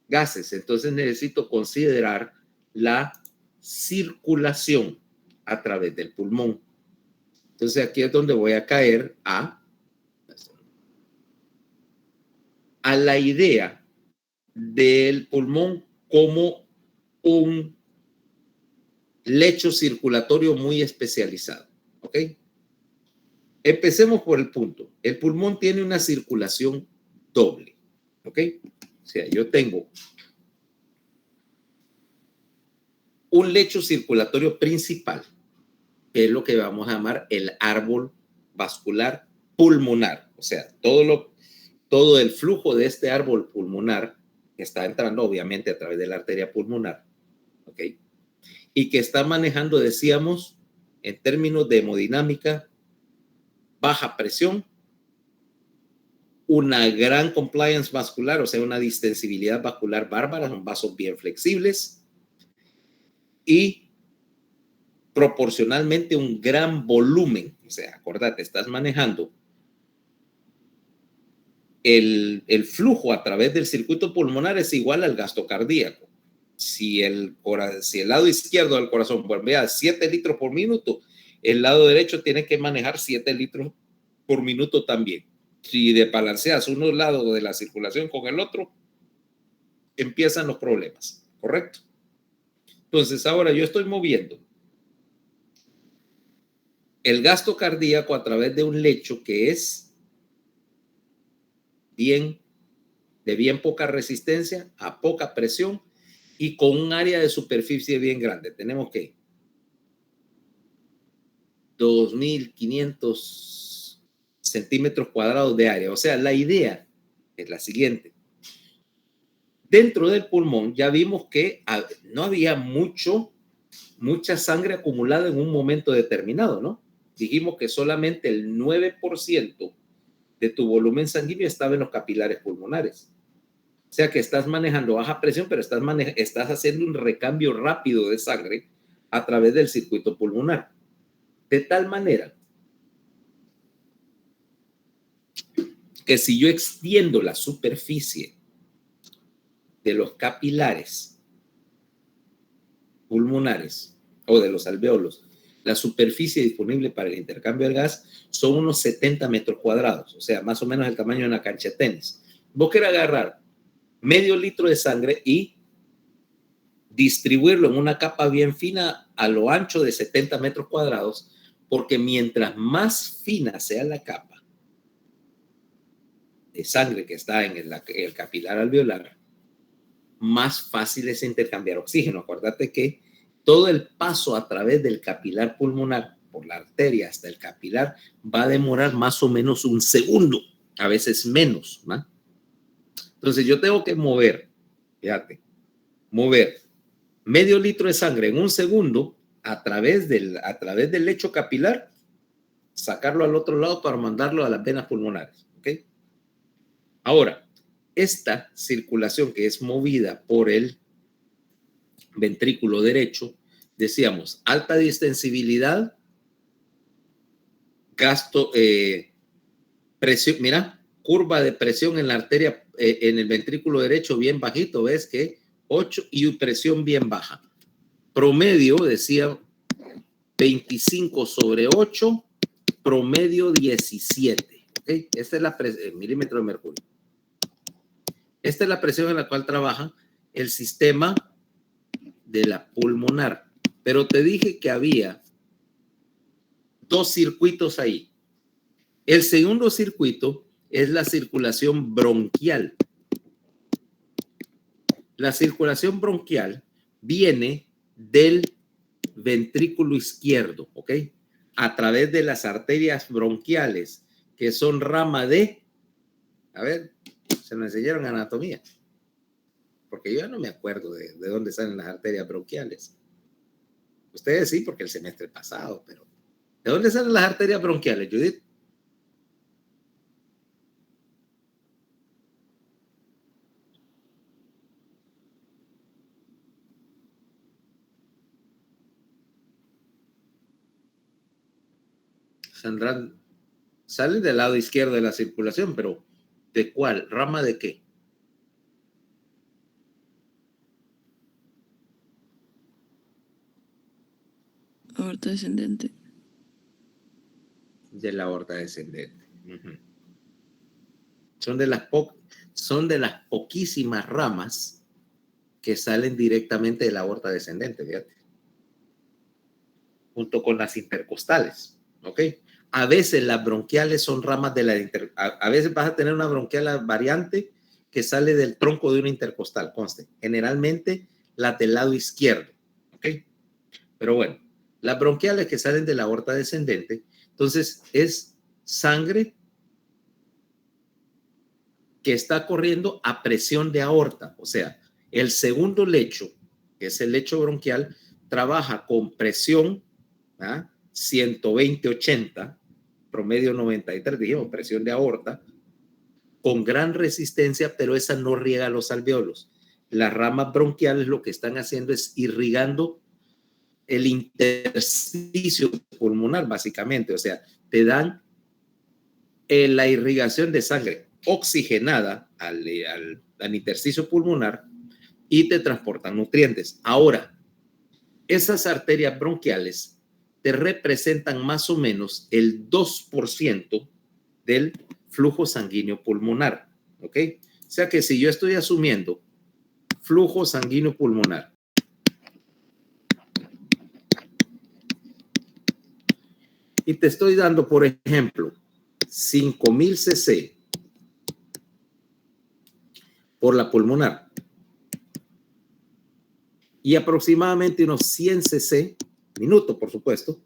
gases, entonces necesito considerar la circulación a través del pulmón. Entonces aquí es donde voy a caer a la idea del pulmón como un lecho circulatorio muy especializado. ¿Ok? Empecemos por el punto. El pulmón tiene una circulación doble. ¿Ok? O sea, yo tengo un lecho circulatorio principal, que es lo que vamos a llamar el árbol vascular pulmonar. O sea, todo el flujo de este árbol pulmonar que está entrando obviamente a través de la arteria pulmonar, ¿ok? Y que está manejando, decíamos, en términos de hemodinámica, baja presión, una gran compliance vascular, o sea, una distensibilidad vascular bárbara, son vasos bien flexibles y proporcionalmente un gran volumen. O sea, acordate, estás manejando el flujo a través del circuito pulmonar es igual al gasto cardíaco. Si el lado izquierdo del corazón bombea 7 litros por minuto, el lado derecho tiene que manejar 7 litros por minuto también. Si desbalanceas uno lado de la circulación con el otro, empiezan los problemas, ¿correcto? Entonces ahora yo estoy moviendo el gasto cardíaco a través de un lecho que es de bien poca resistencia a poca presión y con un área de superficie bien grande. Tenemos que 2.500 centímetros cuadrados de área. O sea, la idea es la siguiente. Dentro del pulmón ya vimos que no había mucha sangre acumulada en un momento determinado, ¿no? Dijimos que solamente el 9% de tu volumen sanguíneo estaba en los capilares pulmonares. O sea que estás manejando baja presión, pero estás haciendo un recambio rápido de sangre a través del circuito pulmonar. De tal manera que si yo extiendo la superficie de los capilares pulmonares o de los alvéolos, la superficie disponible para el intercambio del gas son unos 70 metros cuadrados, o sea, más o menos el tamaño de una cancha de tenis. Vos querés agarrar medio litro de sangre y distribuirlo en una capa bien fina a lo ancho de 70 metros cuadrados, porque mientras más fina sea la capa de sangre que está en el capilar alveolar, más fácil es intercambiar oxígeno. Acuérdate que todo el paso a través del capilar pulmonar por la arteria hasta el capilar va a demorar más o menos un segundo, a veces menos, ¿no? Entonces yo tengo que mover medio litro de sangre en un segundo a través del lecho capilar, sacarlo al otro lado para mandarlo a las venas pulmonares, ¿ok? Ahora, esta circulación que es movida por el ventrículo derecho, decíamos, alta distensibilidad, presión, mira, curva de presión en la arteria, en el ventrículo derecho bien bajito, ves que 8 y presión bien baja. Promedio, decía, 25/8, promedio 17. ¿Okay? Esta es la milímetro de mercurio. Esta es la presión en la cual trabaja el sistema de la pulmonar. Pero te dije que había dos circuitos ahí. El segundo circuito es la circulación bronquial. La circulación bronquial viene del ventrículo izquierdo, ¿ok? A través de las arterias bronquiales, que son rama de, a ver, se me enseñaron anatomía, porque yo ya no me acuerdo de dónde salen las arterias bronquiales. Ustedes sí, porque el semestre pasado, pero ¿de dónde salen las arterias bronquiales, Judith? Salen del lado izquierdo de la circulación, pero ¿de cuál? ¿Rama de qué? Aorta descendente. De la aorta descendente. Son de las poquísimas ramas que salen directamente de la aorta descendente, fíjate. Junto con las intercostales, ¿ok? A veces las bronquiales son ramas de a veces vas a tener una bronquial variante que sale del tronco de una intercostal, conste. Generalmente las del lado izquierdo, ¿ok? Pero bueno, las bronquiales que salen de la aorta descendente, entonces es sangre que está corriendo a presión de aorta. O sea, el segundo lecho, que es el lecho bronquial, trabaja con presión 120/80, promedio 93, dijimos, presión de aorta, con gran resistencia, pero esa no riega los alvéolos. Las ramas bronquiales lo que están haciendo es irrigando el intersticio pulmonar, básicamente. O sea, te dan la irrigación de sangre oxigenada al intersticio pulmonar y te transportan nutrientes. Ahora, esas arterias bronquiales te representan más o menos el 2% del flujo sanguíneo pulmonar, ¿ok? O sea que si yo estoy asumiendo flujo sanguíneo pulmonar y te estoy dando, por ejemplo, 5,000 cc por la pulmonar y aproximadamente unos 100 cc minuto, por supuesto,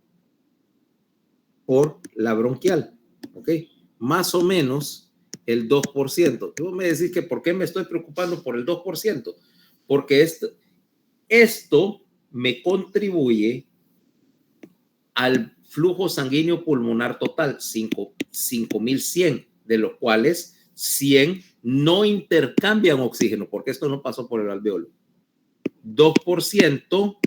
por la bronquial, ¿ok? Más o menos el 2%. Tú me decís que ¿por qué me estoy preocupando por el 2%? Porque esto me contribuye al flujo sanguíneo pulmonar total, 5.100, de los cuales 100 no intercambian oxígeno, porque esto no pasó por el alveolo. 2%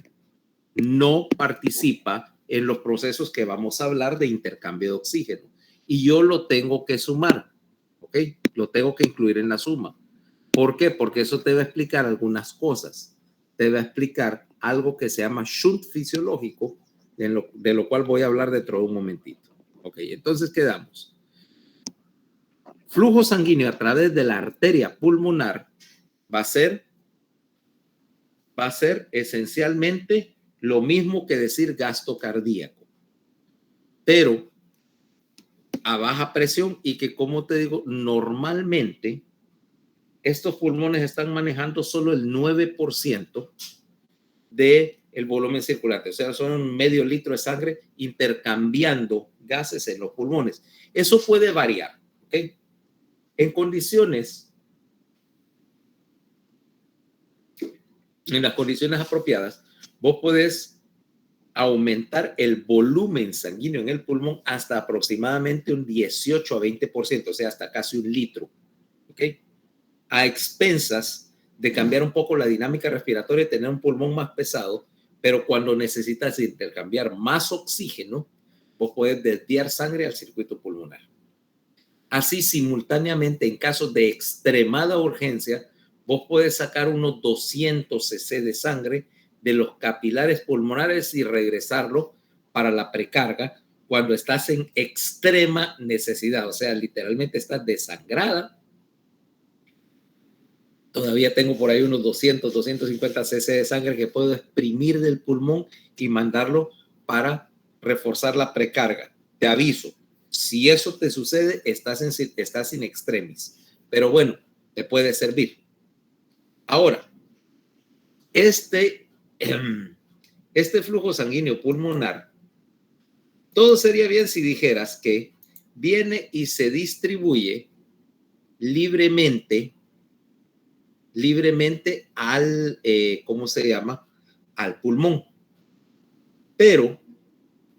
no participa en los procesos que vamos a hablar de intercambio de oxígeno. Y yo lo tengo que sumar, ¿ok? Lo tengo que incluir en la suma. ¿Por qué? Porque eso te va a explicar algunas cosas. Te va a explicar algo que se llama shunt fisiológico, de lo cual voy a hablar dentro de un momentito. Ok, entonces quedamos. Flujo sanguíneo a través de la arteria pulmonar va a ser esencialmente lo mismo que decir gasto cardíaco, pero a baja presión y que, como te digo, normalmente estos pulmones están manejando solo el 9% del volumen circulante, o sea, son medio litro de sangre intercambiando gases en los pulmones. Eso puede variar, ¿ok? En las condiciones apropiadas, vos podés aumentar el volumen sanguíneo en el pulmón hasta aproximadamente un 18 a 20%, o sea, hasta casi un litro, ¿ok? A expensas de cambiar un poco la dinámica respiratoria y tener un pulmón más pesado, pero cuando necesitas intercambiar más oxígeno, vos puedes desviar sangre al circuito pulmonar. Así, simultáneamente, en casos de extremada urgencia, vos puedes sacar unos 200 cc de sangre de los capilares pulmonares y regresarlo para la precarga cuando estás en extrema necesidad, o sea, literalmente estás desangrada. Todavía tengo por ahí unos 200, 250 cc de sangre que puedo exprimir del pulmón y mandarlo para reforzar la precarga. Te aviso, si eso te sucede, estás in extremis. Pero bueno, te puede servir. Ahora, este flujo sanguíneo pulmonar, todo sería bien si dijeras que viene y se distribuye libremente al, ¿cómo se llama? Al pulmón. Pero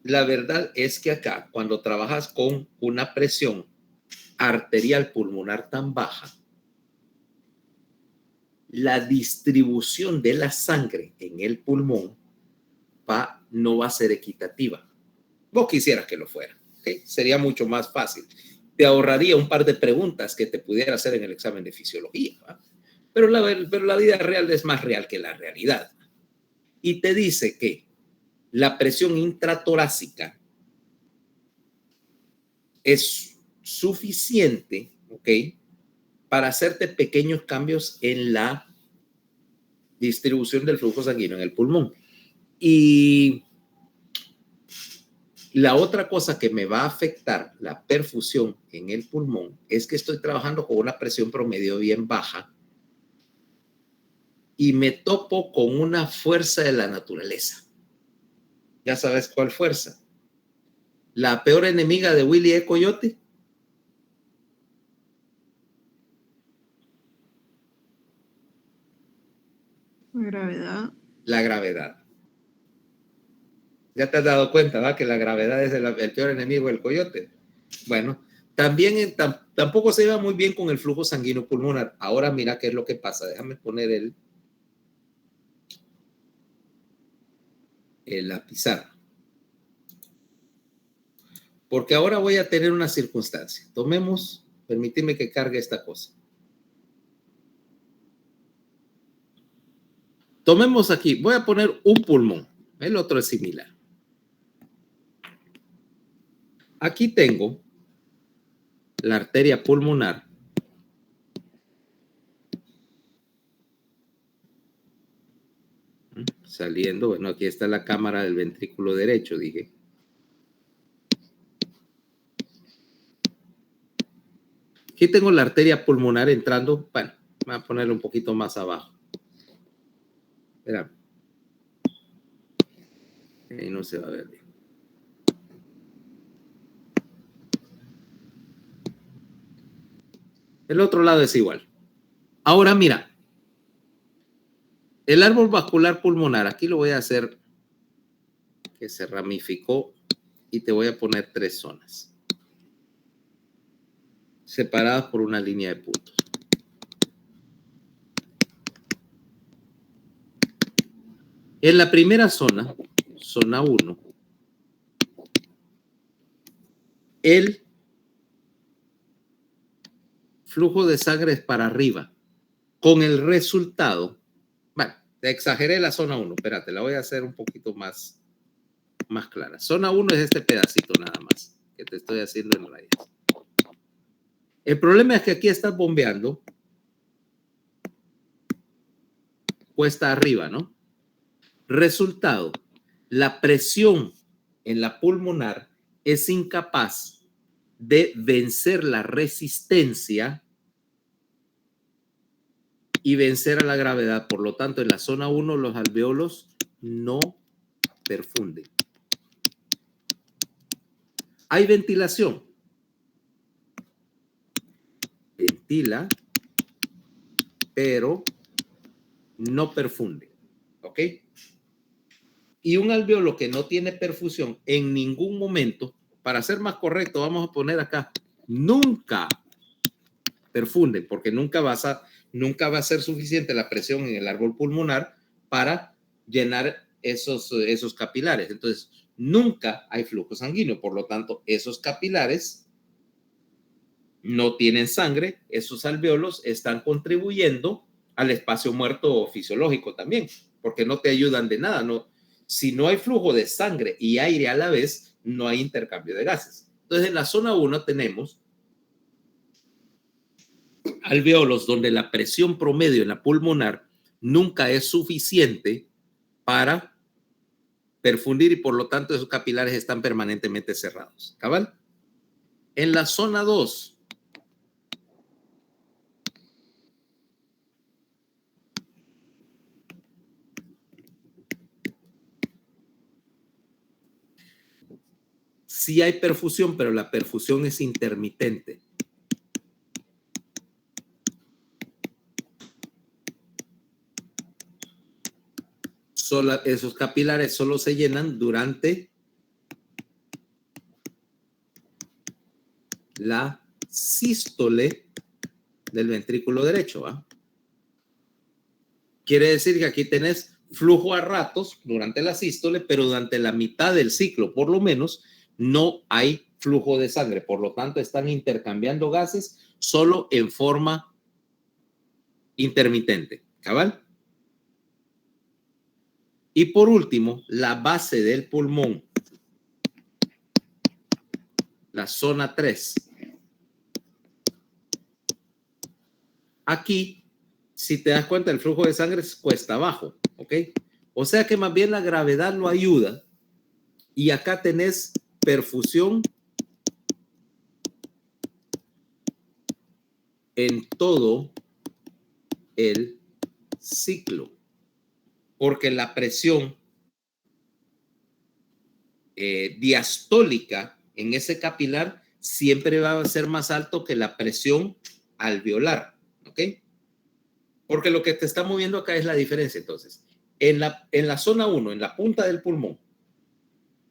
la verdad es que acá, cuando trabajas con una presión arterial pulmonar tan baja, la distribución de la sangre en el pulmón no va a ser equitativa. Vos quisieras que lo fuera, ¿okay? Sería mucho más fácil. Te ahorraría un par de preguntas que te pudiera hacer en el examen de fisiología, ¿va? Pero la vida real es más real que la realidad. Y te dice que la presión intratorácica es suficiente, ¿ok?, para hacerte pequeños cambios en la distribución del flujo sanguíneo en el pulmón. Y la otra cosa que me va a afectar la perfusión en el pulmón es que estoy trabajando con una presión promedio bien baja y me topo con una fuerza de la naturaleza. ¿Ya sabes cuál fuerza? La peor enemiga de Willy E. Coyote. Gravedad. La gravedad. Ya te has dado cuenta, ¿va? Que la gravedad es el peor enemigo del coyote. Bueno, también tampoco se lleva muy bien con el flujo sanguíneo pulmonar. Ahora mira qué es lo que pasa. Déjame poner la pizarra. Porque ahora voy a tener una circunstancia. Permíteme que cargue esta cosa. Tomemos aquí, voy a poner un pulmón. El otro es similar. Aquí tengo la arteria pulmonar. Saliendo, bueno, aquí está la cámara del ventrículo derecho, dije. Aquí tengo la arteria pulmonar entrando. Bueno, voy a ponerlo un poquito más abajo. Espera. Ahí no se va a ver bien. El otro lado es igual. Ahora mira, el árbol vascular pulmonar, aquí lo voy a hacer que se ramificó y te voy a poner 3 zonas separadas por una línea de puntos. En la primera zona, zona 1, el flujo de sangre es para arriba, con el resultado, bueno, te exageré la zona 1, espérate, la voy a hacer un poquito más clara. Zona 1 es este pedacito nada más, que te estoy haciendo en rayas. El problema es que aquí estás bombeando cuesta arriba, ¿no? Resultado, la presión en la pulmonar es incapaz de vencer la resistencia y vencer a la gravedad. Por lo tanto, en la zona 1 los alvéolos no perfunden. Hay ventilación. Ventila, pero no perfunde. ¿Ok? Y un alvéolo que no tiene perfusión en ningún momento, para ser más correcto, vamos a poner acá, nunca perfunden, porque nunca va a ser suficiente la presión en el árbol pulmonar para llenar esos capilares. Entonces, nunca hay flujo sanguíneo. Por lo tanto, esos capilares no tienen sangre. Esos alvéolos están contribuyendo al espacio muerto fisiológico también, porque no te ayudan de nada. Si no hay flujo de sangre y aire a la vez, no hay intercambio de gases. Entonces, en la zona 1 tenemos alvéolos donde la presión promedio en la pulmonar nunca es suficiente para perfundir y por lo tanto esos capilares están permanentemente cerrados. ¿Cabal? En la zona 2, sí hay perfusión, pero la perfusión es intermitente. Esos capilares solo se llenan durante la sístole del ventrículo derecho. ¿Va? Quiere decir que aquí tenés flujo a ratos durante la sístole, pero durante la mitad del ciclo, por lo menos, no hay flujo de sangre. Por lo tanto, están intercambiando gases solo en forma intermitente. ¿Cabal? Y por último, la base del pulmón, la zona 3. Aquí, si te das cuenta, el flujo de sangre es cuesta abajo, ¿ok? O sea que más bien la gravedad lo ayuda y acá tenés perfusión en todo el ciclo, porque la presión diastólica en ese capilar siempre va a ser más alto que la presión alveolar, ¿ok? Porque lo que te está moviendo acá es la diferencia. Entonces, en la zona 1, en la punta del pulmón,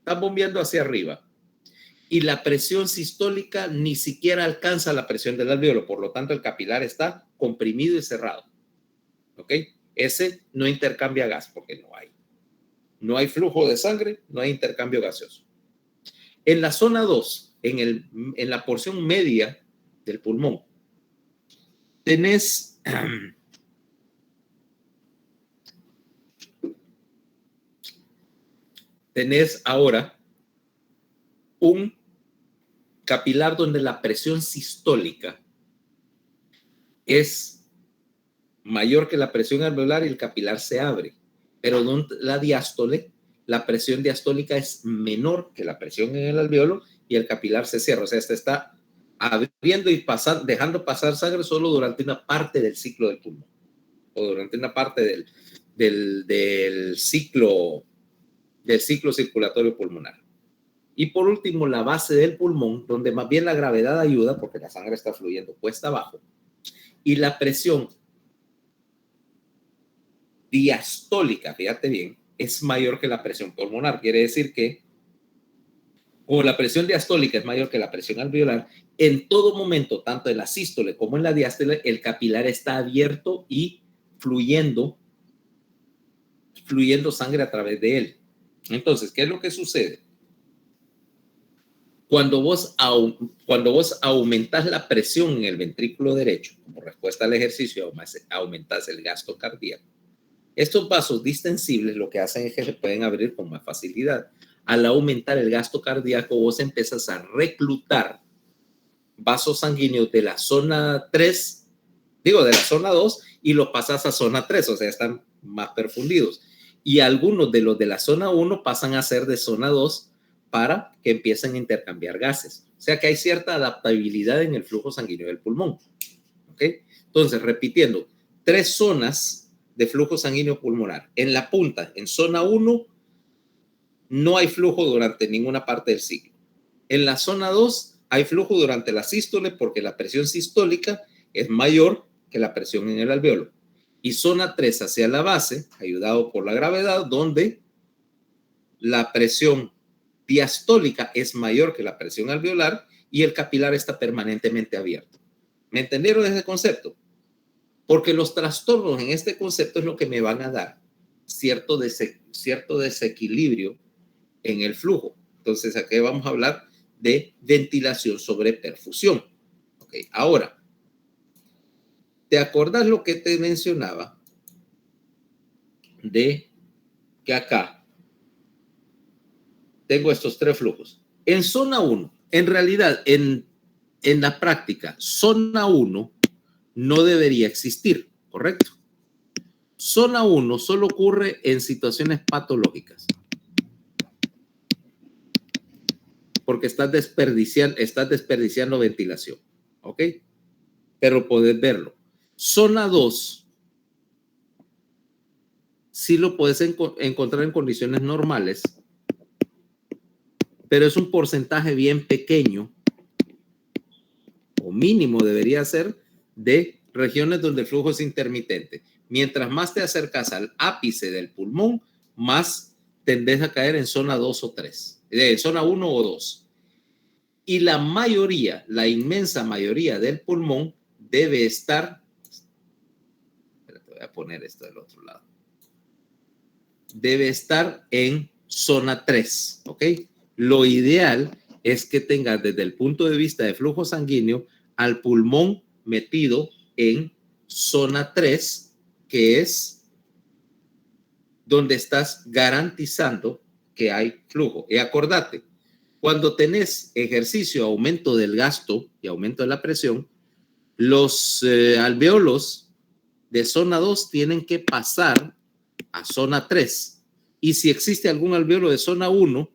estás bombeando hacia arriba y la presión sistólica ni siquiera alcanza la presión del alvéolo, por lo tanto el capilar está comprimido y cerrado, ¿ok? Ese no intercambia gas porque no hay flujo de sangre, no hay intercambio gaseoso. En la zona 2, en la porción media del pulmón, tenés ahora un capilar donde la presión sistólica es mayor que la presión alveolar y el capilar se abre. Pero la diástole, la presión diastólica es menor que la presión en el alvéolo y el capilar se cierra. O sea, este está abriendo y dejando pasar sangre solo durante una parte del ciclo del pulmón o durante una parte del ciclo circulatorio pulmonar. Y por último, la base del pulmón, donde más bien la gravedad ayuda, porque la sangre está fluyendo cuesta abajo, Y la presión diastólica, fíjate bien, es mayor que la presión pulmonar. Quiere decir que, como la presión diastólica es mayor que la presión alveolar, en todo momento, tanto en la sístole como en la diástole, el capilar está abierto y fluyendo sangre a través de él. Entonces, ¿qué es lo que sucede? Cuando vos aumentas la presión en el ventrículo derecho, como respuesta al ejercicio, aumentas el gasto cardíaco. Estos vasos distensibles lo que hacen es que se pueden abrir con más facilidad. Al aumentar el gasto cardíaco, vos empezás a reclutar vasos sanguíneos de la zona 3, de la zona 2, y los pasas a zona 3, o sea, están más perfundidos. Y algunos de los de la zona 1 pasan a ser de zona 2 para que empiecen a intercambiar gases. O sea que hay cierta adaptabilidad en el flujo sanguíneo del pulmón. ¿Ok? Entonces, repitiendo, 3 zonas de flujo sanguíneo pulmonar. En la punta, en zona 1, no hay flujo durante ninguna parte del ciclo. En la zona 2 hay flujo durante la sístole porque la presión sistólica es mayor que la presión en el alveolo. Y zona 3 hacia la base, ayudado por la gravedad, donde la presión diastólica es mayor que la presión alveolar y el capilar está permanentemente abierto. ¿Me entendieron ese concepto? Porque los trastornos en este concepto es lo que me van a dar cierto desequilibrio en el flujo. Entonces, aquí vamos a hablar de ventilación sobre perfusión. Okay. Ahora, ¿te acordás lo que te mencionaba de que acá tengo estos 3 flujos? En zona 1, en realidad, en la práctica, zona 1 no debería existir, ¿correcto? Zona 1 solo ocurre en situaciones patológicas. Porque estás desperdiciando ventilación, ¿ok? Pero podés verlo. Zona 2, sí lo puedes encontrar en condiciones normales, pero es un porcentaje bien pequeño, o mínimo debería ser, de regiones donde el flujo es intermitente. Mientras más te acercas al ápice del pulmón, más tendés a caer en zona 2 o 3, en zona 1 o 2. Y la mayoría, la inmensa mayoría del pulmón debe estar, espérate, voy a poner esto del otro lado, debe estar en zona 3, ¿ok? Lo ideal es que tengas desde el punto de vista de flujo sanguíneo al pulmón metido en zona 3, que es donde estás garantizando que hay flujo. Y acordate, cuando tenés ejercicio, aumento del gasto y aumento de la presión, los alveolos de zona 2 tienen que pasar a zona 3. Y si existe algún alveolo de zona 1,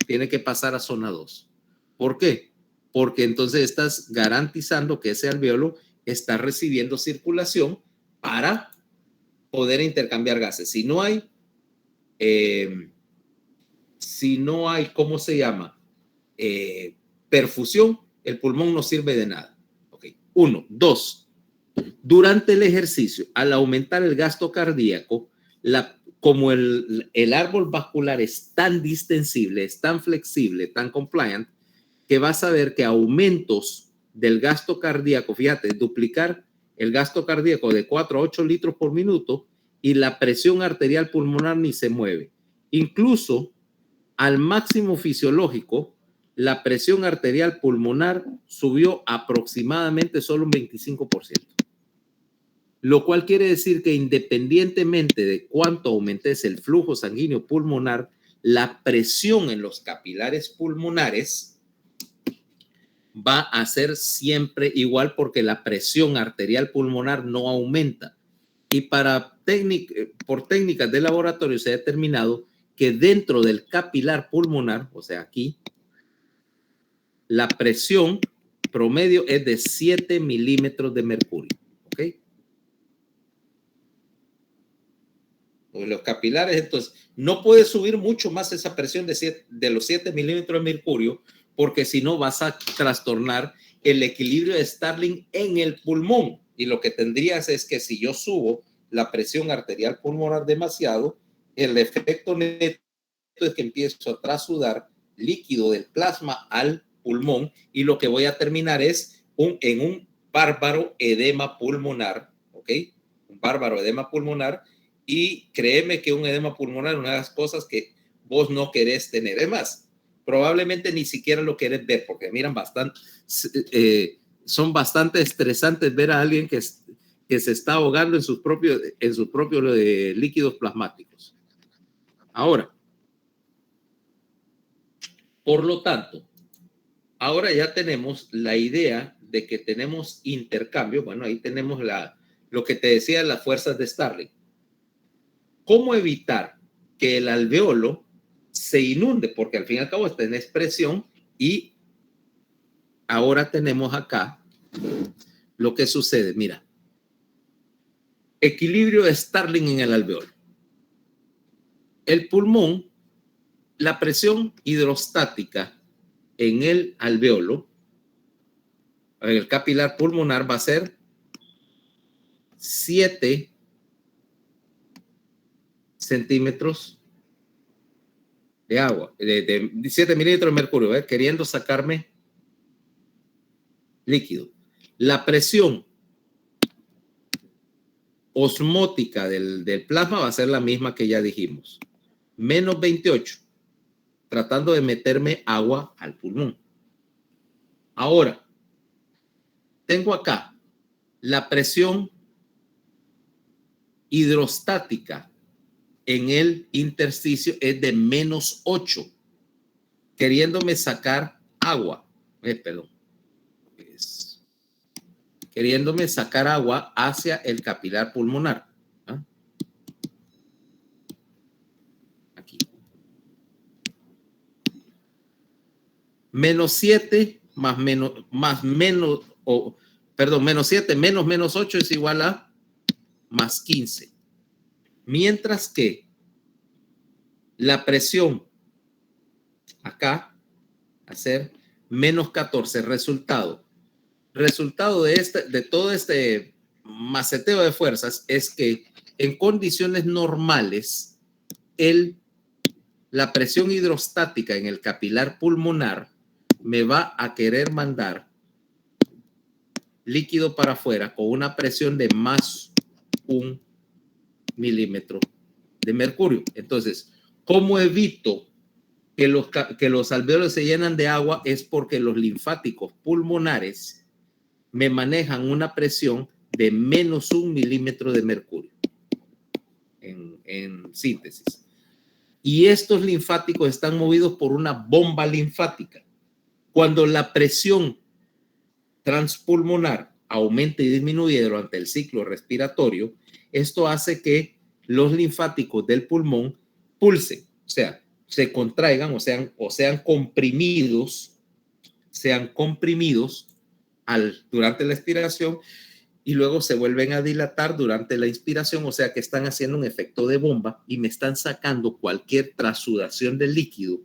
tiene que pasar a zona 2. ¿Por qué? Porque entonces estás garantizando que ese alveolo está recibiendo circulación para poder intercambiar gases. Si no hay, ¿cómo se llama? Perfusión, el pulmón no sirve de nada. Okay. 1. 2. Durante el ejercicio, al aumentar el gasto cardíaco, como el árbol vascular es tan distensible, es tan flexible, tan compliant, que vas a ver que aumentos del gasto cardíaco, fíjate, duplicar el gasto cardíaco de 4 a 8 litros por minuto y la presión arterial pulmonar ni se mueve. Incluso al máximo fisiológico, la presión arterial pulmonar subió aproximadamente solo un 25%. Lo cual quiere decir que independientemente de cuánto aumentes el flujo sanguíneo pulmonar, la presión en los capilares pulmonares va a ser siempre igual porque la presión arterial pulmonar no aumenta. Y por técnicas de laboratorio se ha determinado que dentro del capilar pulmonar, o sea, aquí, la presión promedio es de 7 milímetros de mercurio. ¿Ok? Los capilares, entonces, no puedes subir mucho más esa presión de los 7 milímetros de mercurio, porque si no vas a trastornar el equilibrio de Starling en el pulmón. Y lo que tendrías es que si yo subo la presión arterial pulmonar demasiado, el efecto neto es que empiezo a trasudar líquido del plasma al pulmón y lo que voy a terminar es en un bárbaro edema pulmonar, ¿ok? Un bárbaro edema pulmonar, y créeme que un edema pulmonar es una de las cosas que vos no querés tener. Es más, probablemente ni siquiera lo querés ver porque miran bastante, son bastante estresantes ver a alguien que se está ahogando en sus propios líquidos plasmáticos. Ahora, por lo tanto, ahora ya tenemos la idea de que tenemos intercambio. Bueno, ahí tenemos lo que te decía, las fuerzas de Starling. ¿Cómo evitar que el alveolo se inunde? Porque al fin y al cabo está en expresión y ahora tenemos acá lo que sucede. Mira, equilibrio de Starling en el alveolo. El pulmón, la presión hidrostática en el alveolo, en el capilar pulmonar, va a ser 7 centímetros de agua, de 7 mililitros de mercurio, queriendo sacarme líquido. La presión osmótica del plasma va a ser la misma que ya dijimos, menos 28, tratando de meterme agua al pulmón. Ahora, tengo acá la presión hidrostática en el intersticio es de menos 8, queriéndome sacar agua. Perdón. Queriéndome sacar agua hacia el capilar pulmonar. ¿Ah? Aquí. Menos 7 menos 7 menos 8 es igual a más 15. Mientras que la presión acá va a ser menos 14. Resultado de todo este maceteo de fuerzas es que en condiciones normales la presión hidrostática en el capilar pulmonar me va a querer mandar líquido para afuera con una presión de más 1 milímetro de mercurio. Entonces, ¿cómo evito que los alvéolos se llenan de agua? Es porque los linfáticos pulmonares me manejan una presión de menos 1 milímetro de mercurio en síntesis. Y estos linfáticos están movidos por una bomba linfática. Cuando la presión transpulmonar aumenta y disminuye durante el ciclo respiratorio, esto hace que los linfáticos del pulmón pulsen, o sea, se contraigan o sean comprimidos durante la expiración y luego se vuelven a dilatar durante la inspiración, o sea que están haciendo un efecto de bomba y me están sacando cualquier trasudación de líquido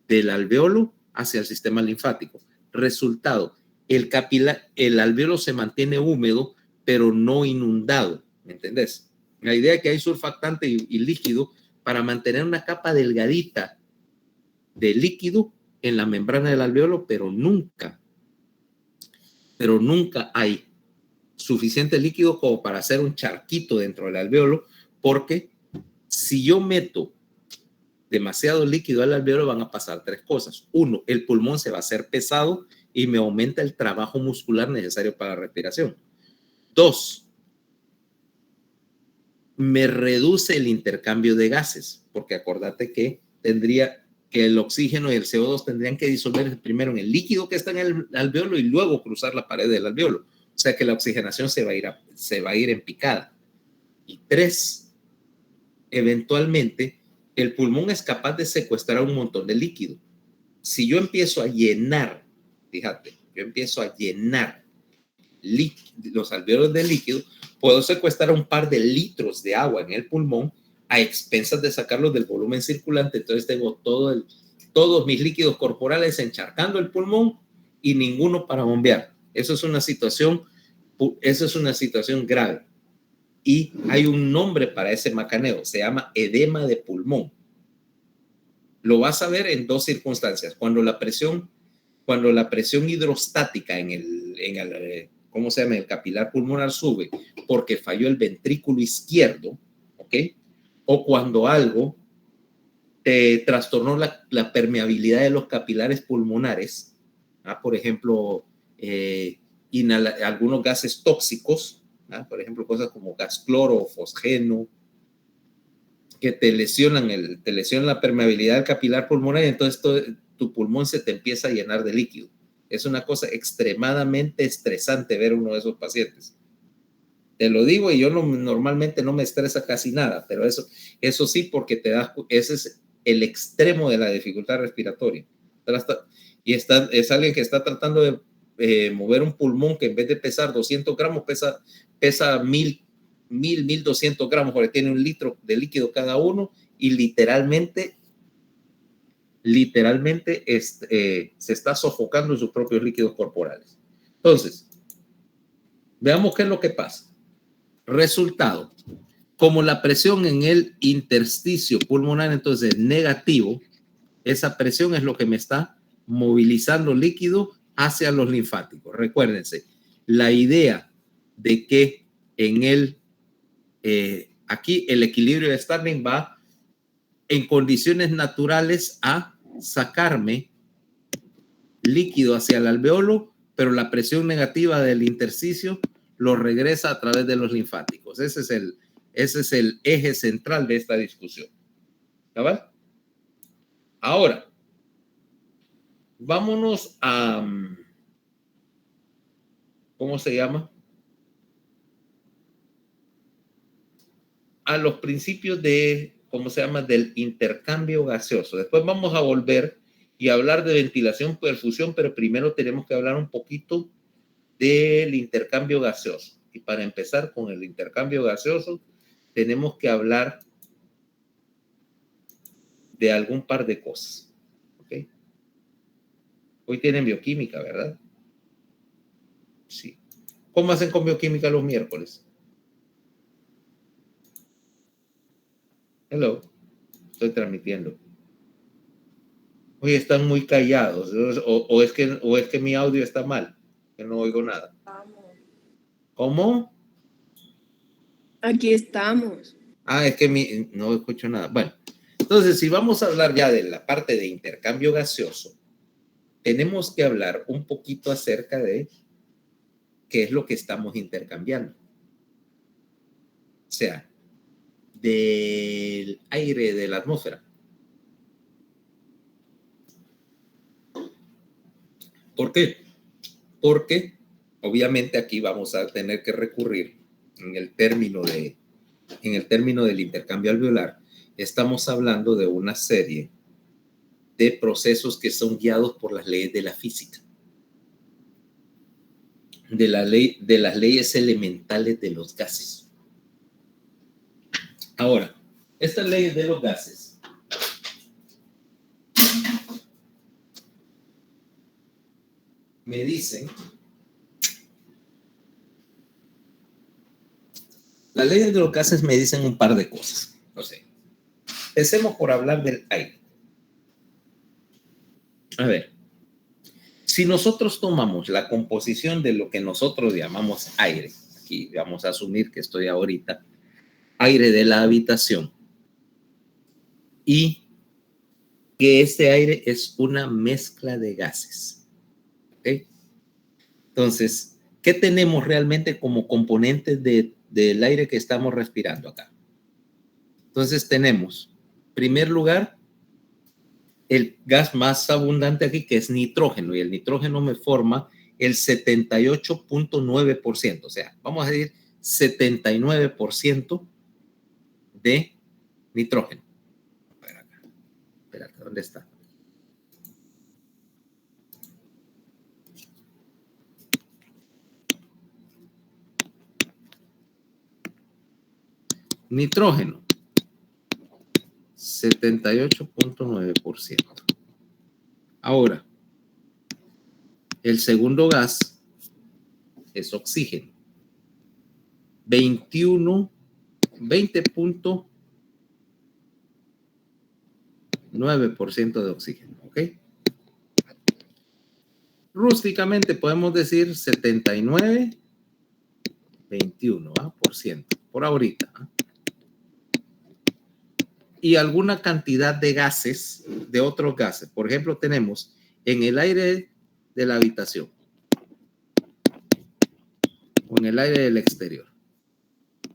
del alveolo hacia el sistema linfático. Resultado, el alveolo se mantiene húmedo, pero no inundado, ¿me entendés? La idea es que hay surfactante y líquido para mantener una capa delgadita de líquido en la membrana del alveolo, pero nunca hay suficiente líquido como para hacer un charquito dentro del alveolo, porque si yo meto demasiado líquido al alveolo van a pasar 3 cosas. 1, el pulmón se va a hacer pesado y me aumenta el trabajo muscular necesario para la respiración. 2, me reduce el intercambio de gases, porque acordate que el oxígeno y el CO2 tendrían que disolverse primero en el líquido que está en el alveolo y luego cruzar la pared del alveolo. O sea que la oxigenación se va a ir en picada. Y 3, eventualmente el pulmón es capaz de secuestrar un montón de líquido. Si yo empiezo a llenar, fíjate, los alveolos de líquido, puedo secuestrar un par de litros de agua en el pulmón a expensas de sacarlos del volumen circulante. Entonces tengo todos mis líquidos corporales encharcando el pulmón y ninguno para bombear. Eso es una situación grave. Y hay un nombre para ese macaneo, se llama edema de pulmón. Lo vas a ver en dos circunstancias. Cuando la presión hidrostática en el ¿cómo se llama? El capilar pulmonar sube porque falló el ventrículo izquierdo, ¿ok? O cuando algo te trastornó la permeabilidad de los capilares pulmonares, por ejemplo, algunos gases tóxicos, por ejemplo, cosas como gas cloro o fosgeno, que te lesionan la permeabilidad del capilar pulmonar y entonces tu pulmón se te empieza a llenar de líquido. Es una cosa extremadamente estresante ver uno de esos pacientes. Te lo digo y yo normalmente no me estresa casi nada, pero eso sí, porque ese es el extremo de la dificultad respiratoria. Y es alguien que está tratando de mover un pulmón que en vez de pesar 200 gramos pesa 1,200 gramos, porque tiene 1 litro de líquido cada uno y literalmente se está sofocando en sus propios líquidos corporales. Entonces, veamos qué es lo que pasa. Resultado, como la presión en el intersticio pulmonar entonces es negativo, esa presión es lo que me está movilizando líquido hacia los linfáticos. Recuérdense, la idea de que aquí el equilibrio de Starling va en condiciones naturales a sacarme líquido hacia el alveolo, pero la presión negativa del intersticio lo regresa a través de los linfáticos. Ese es el eje central de esta discusión. ¿Cabal? Ahora, vámonos a, ¿cómo se llama? A los principios ¿cómo se llama? Del intercambio gaseoso. Después vamos a volver y hablar de ventilación, perfusión, pero primero tenemos que hablar un poquito del intercambio gaseoso. Y para empezar con el intercambio gaseoso, tenemos que hablar de algún par de cosas. ¿Ok? Hoy tienen bioquímica, ¿verdad? Sí. ¿Cómo hacen con bioquímica los miércoles? Hello. Estoy transmitiendo. Oye, están muy callados. O es que mi audio está mal, que no oigo nada. ¿Cómo? Aquí estamos. Es que no escucho nada. Bueno, entonces, si vamos a hablar ya de la parte de intercambio gaseoso, tenemos que hablar un poquito acerca de qué es lo que estamos intercambiando. O sea, del aire de la atmósfera. ¿Por qué? Porque obviamente aquí vamos a tener que recurrir en el término del intercambio alveolar. Estamos hablando de una serie de procesos que son guiados por las leyes de la física, de las leyes elementales de los gases. Ahora, estas leyes de los gases me dicen, las leyes de los gases me dicen un par de cosas. No sé. Empecemos por hablar del aire. A ver, si nosotros tomamos la composición de lo que nosotros llamamos aire, aquí vamos a asumir que estoy ahorita, aire de la habitación, y que este aire es una mezcla de gases. ¿Okay? Entonces, ¿qué tenemos realmente como componentes del aire que estamos respirando acá? Entonces tenemos, en primer lugar, el gas más abundante aquí, que es nitrógeno, y el nitrógeno me forma el 78.9%, o sea, vamos a decir 79% de nitrógeno. Espérate, ¿dónde está? Nitrógeno, 78.9%. Ahora, El segundo gas es oxígeno. 20.9% de oxígeno, ¿ok? Rústicamente podemos decir 79.21% por ahorita. Y alguna cantidad de gases, de otros gases. Por ejemplo, tenemos en el aire de la habitación o en el aire del exterior,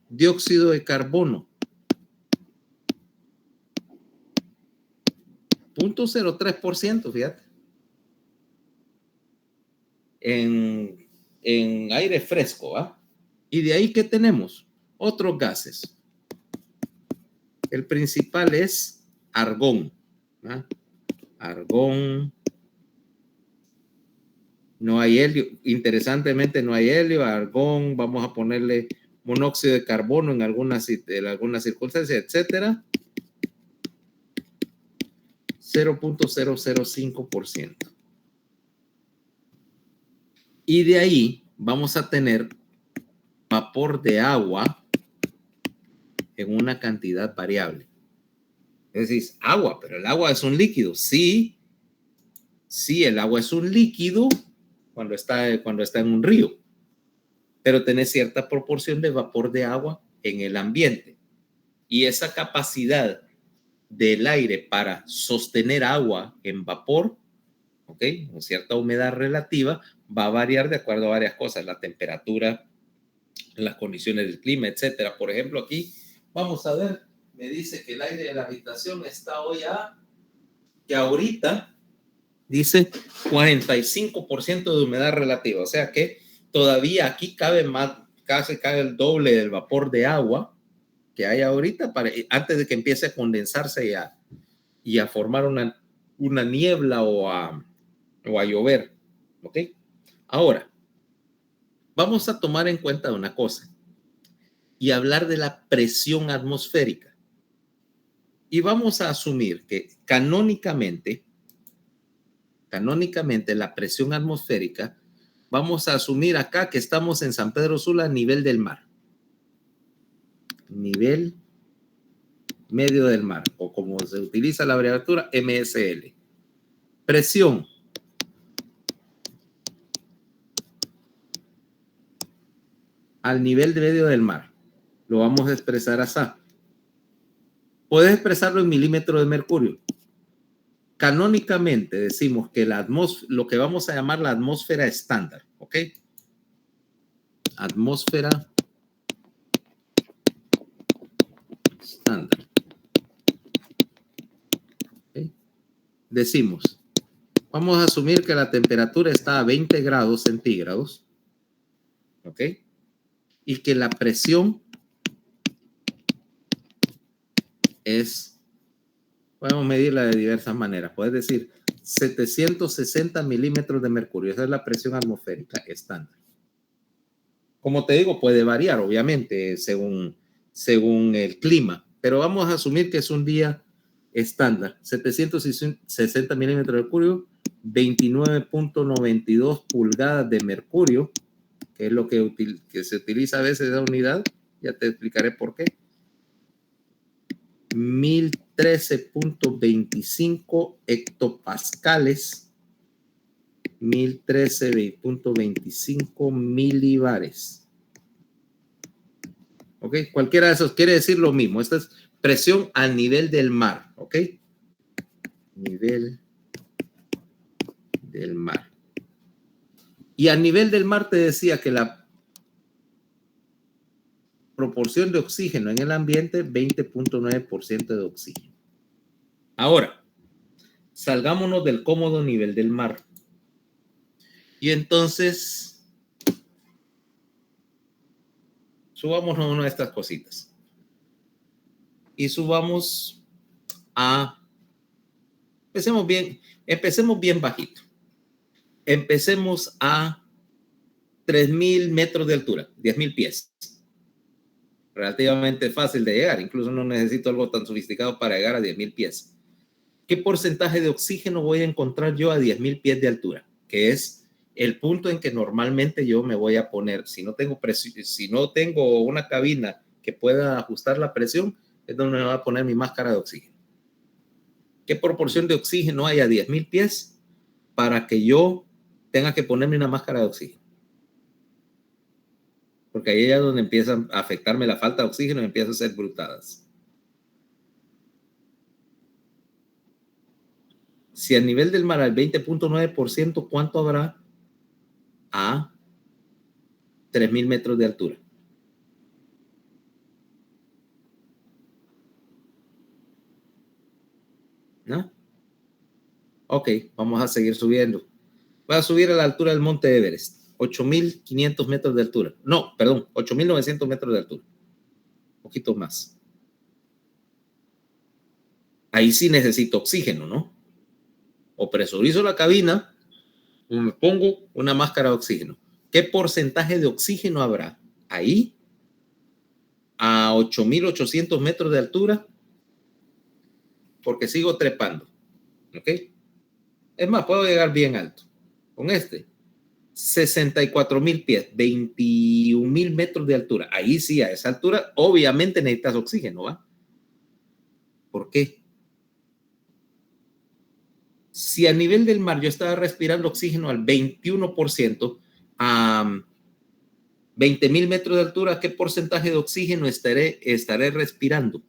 dióxido de carbono, 0.03%, fíjate. En aire fresco, ¿ah? Y de ahí que tenemos otros gases. El principal es argón, ¿ah? Argón. No hay helio, interesantemente no hay helio, argón, vamos a ponerle monóxido de carbono en algunas circunstancias, etcétera. 0.005%. Y de ahí vamos a tener vapor de agua en una cantidad variable. Es decir, agua, pero el agua es un líquido. Sí, el agua es un líquido cuando está en un río, pero tiene cierta proporción de vapor de agua en el ambiente. Y esa capacidad del aire para sostener agua en vapor, ¿ok? Con cierta humedad relativa, va a variar de acuerdo a varias cosas, la temperatura, las condiciones del clima, etcétera. Por ejemplo, aquí vamos a ver, me dice que el aire de la habitación está hoy que ahorita dice 45% de humedad relativa, o sea que todavía aquí cabe más, casi cabe el doble del vapor de agua que hay ahorita antes de que empiece a condensarse y a formar una niebla o a llover, ¿ok? Ahora, vamos a tomar en cuenta una cosa y hablar de la presión atmosférica. Y vamos a asumir que canónicamente la presión atmosférica, vamos a asumir acá que estamos en San Pedro Sula a nivel del mar. Nivel medio del mar, o como se utiliza la abreviatura, MSL. Presión. Al nivel de medio del mar. Lo vamos a expresar así. Puedes expresarlo en milímetros de mercurio. Canónicamente decimos que lo que vamos a llamar la atmósfera estándar, ¿ok? Atmósfera estándar. ¿Okay? Decimos, vamos a asumir que la temperatura está a 20 grados centígrados, ¿ok? Y que la presión podemos medirla de diversas maneras. Puedes decir 760 milímetros de mercurio. Esa es la presión atmosférica estándar. Como te digo, puede variar, obviamente, según el clima. Pero vamos a asumir que es un día estándar. 760 milímetros de mercurio, 29.92 pulgadas de mercurio, que es lo que se utiliza a veces esa unidad. Ya te explicaré por qué. 1013.25 hectopascales, 1013.25 milibares. ¿Ok? Cualquiera de esos quiere decir lo mismo. Esta es presión a nivel del mar. ¿Ok? Nivel del mar. Y a nivel del mar te decía que la proporción de oxígeno en el ambiente, 20.9% de oxígeno. Ahora, salgámonos del cómodo nivel del mar. Y entonces, subámonos a una de estas cositas. Y subamos empecemos bien bajito. Empecemos a 3.000 metros de altura, 10.000 pies. Relativamente fácil de llegar, incluso no necesito algo tan sofisticado para llegar a 10.000 pies. ¿Qué porcentaje de oxígeno voy a encontrar yo a 10.000 pies de altura? Que es El punto en que normalmente yo me voy a poner, si no tengo una cabina que pueda ajustar la presión, es donde me voy a poner mi máscara de oxígeno. ¿Qué proporción de oxígeno hay a 10,000 pies para que yo tenga que ponerme una máscara de oxígeno? Porque ahí es donde empieza a afectarme la falta de oxígeno y empieza a ser brutadas. Si a nivel del mar al 20.9%, ¿cuánto habrá a 3,000 metros de altura? ¿No? Ok, vamos a seguir subiendo. Voy a subir a la altura del monte Everest, 8,500 metros de altura. No, perdón, 8,900 metros de altura. Un poquito más. Ahí sí necesito oxígeno, ¿no? O presurizo la cabina o me pongo una máscara de oxígeno. ¿Qué porcentaje de oxígeno habrá ahí a 8,800 metros de altura? Porque sigo trepando. ¿Ok? Es más, puedo llegar bien alto. Con 64,000 pies, 21,000 metros de altura. Ahí sí, a esa altura, obviamente necesitas oxígeno, ¿va? ¿Por qué? Si a nivel del mar yo estaba respirando oxígeno al 21%, a 20,000 metros de altura, ¿qué porcentaje de oxígeno estaré respirando?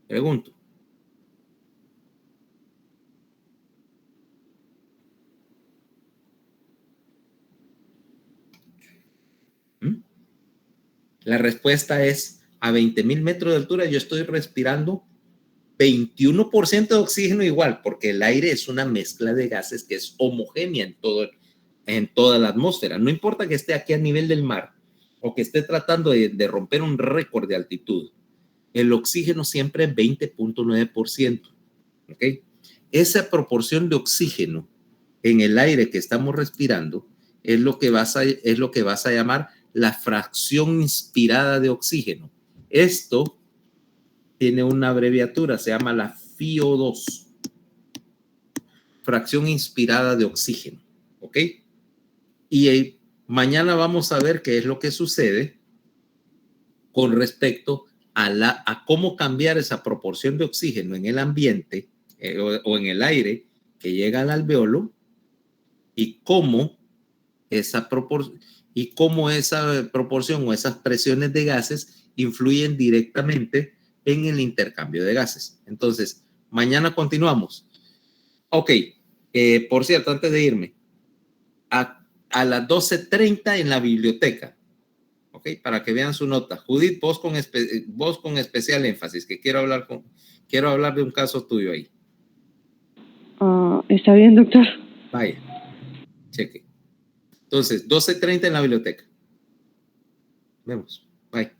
Pregunto. La respuesta es, a 20,000 metros de altura yo estoy respirando 21% de oxígeno igual, porque el aire es una mezcla de gases que es homogénea en toda la atmósfera. No importa que esté aquí a nivel del mar o que esté tratando de romper un récord de altitud, el oxígeno siempre es 20.9%. ¿Ok? Esa proporción de oxígeno en el aire que estamos respirando es lo que vas a llamar la fracción inspirada de oxígeno. Esto tiene una abreviatura, se llama la FiO2, fracción inspirada de oxígeno. ¿Ok? Y mañana vamos a ver qué es lo que sucede con respecto a cómo cambiar esa proporción de oxígeno en el ambiente o en el aire que llega al alveolo y cómo esa proporción o esas presiones de gases influyen directamente en el intercambio de gases. Entonces, mañana continuamos. Ok, por cierto, antes de irme, a las 12:30 en la biblioteca, ok, para que vean su nota. Judith, vos con especial énfasis, que quiero hablar de un caso tuyo ahí. Está bien, doctor. Vaya, cheque. Entonces, 12:30 en la biblioteca. Vemos. Bye.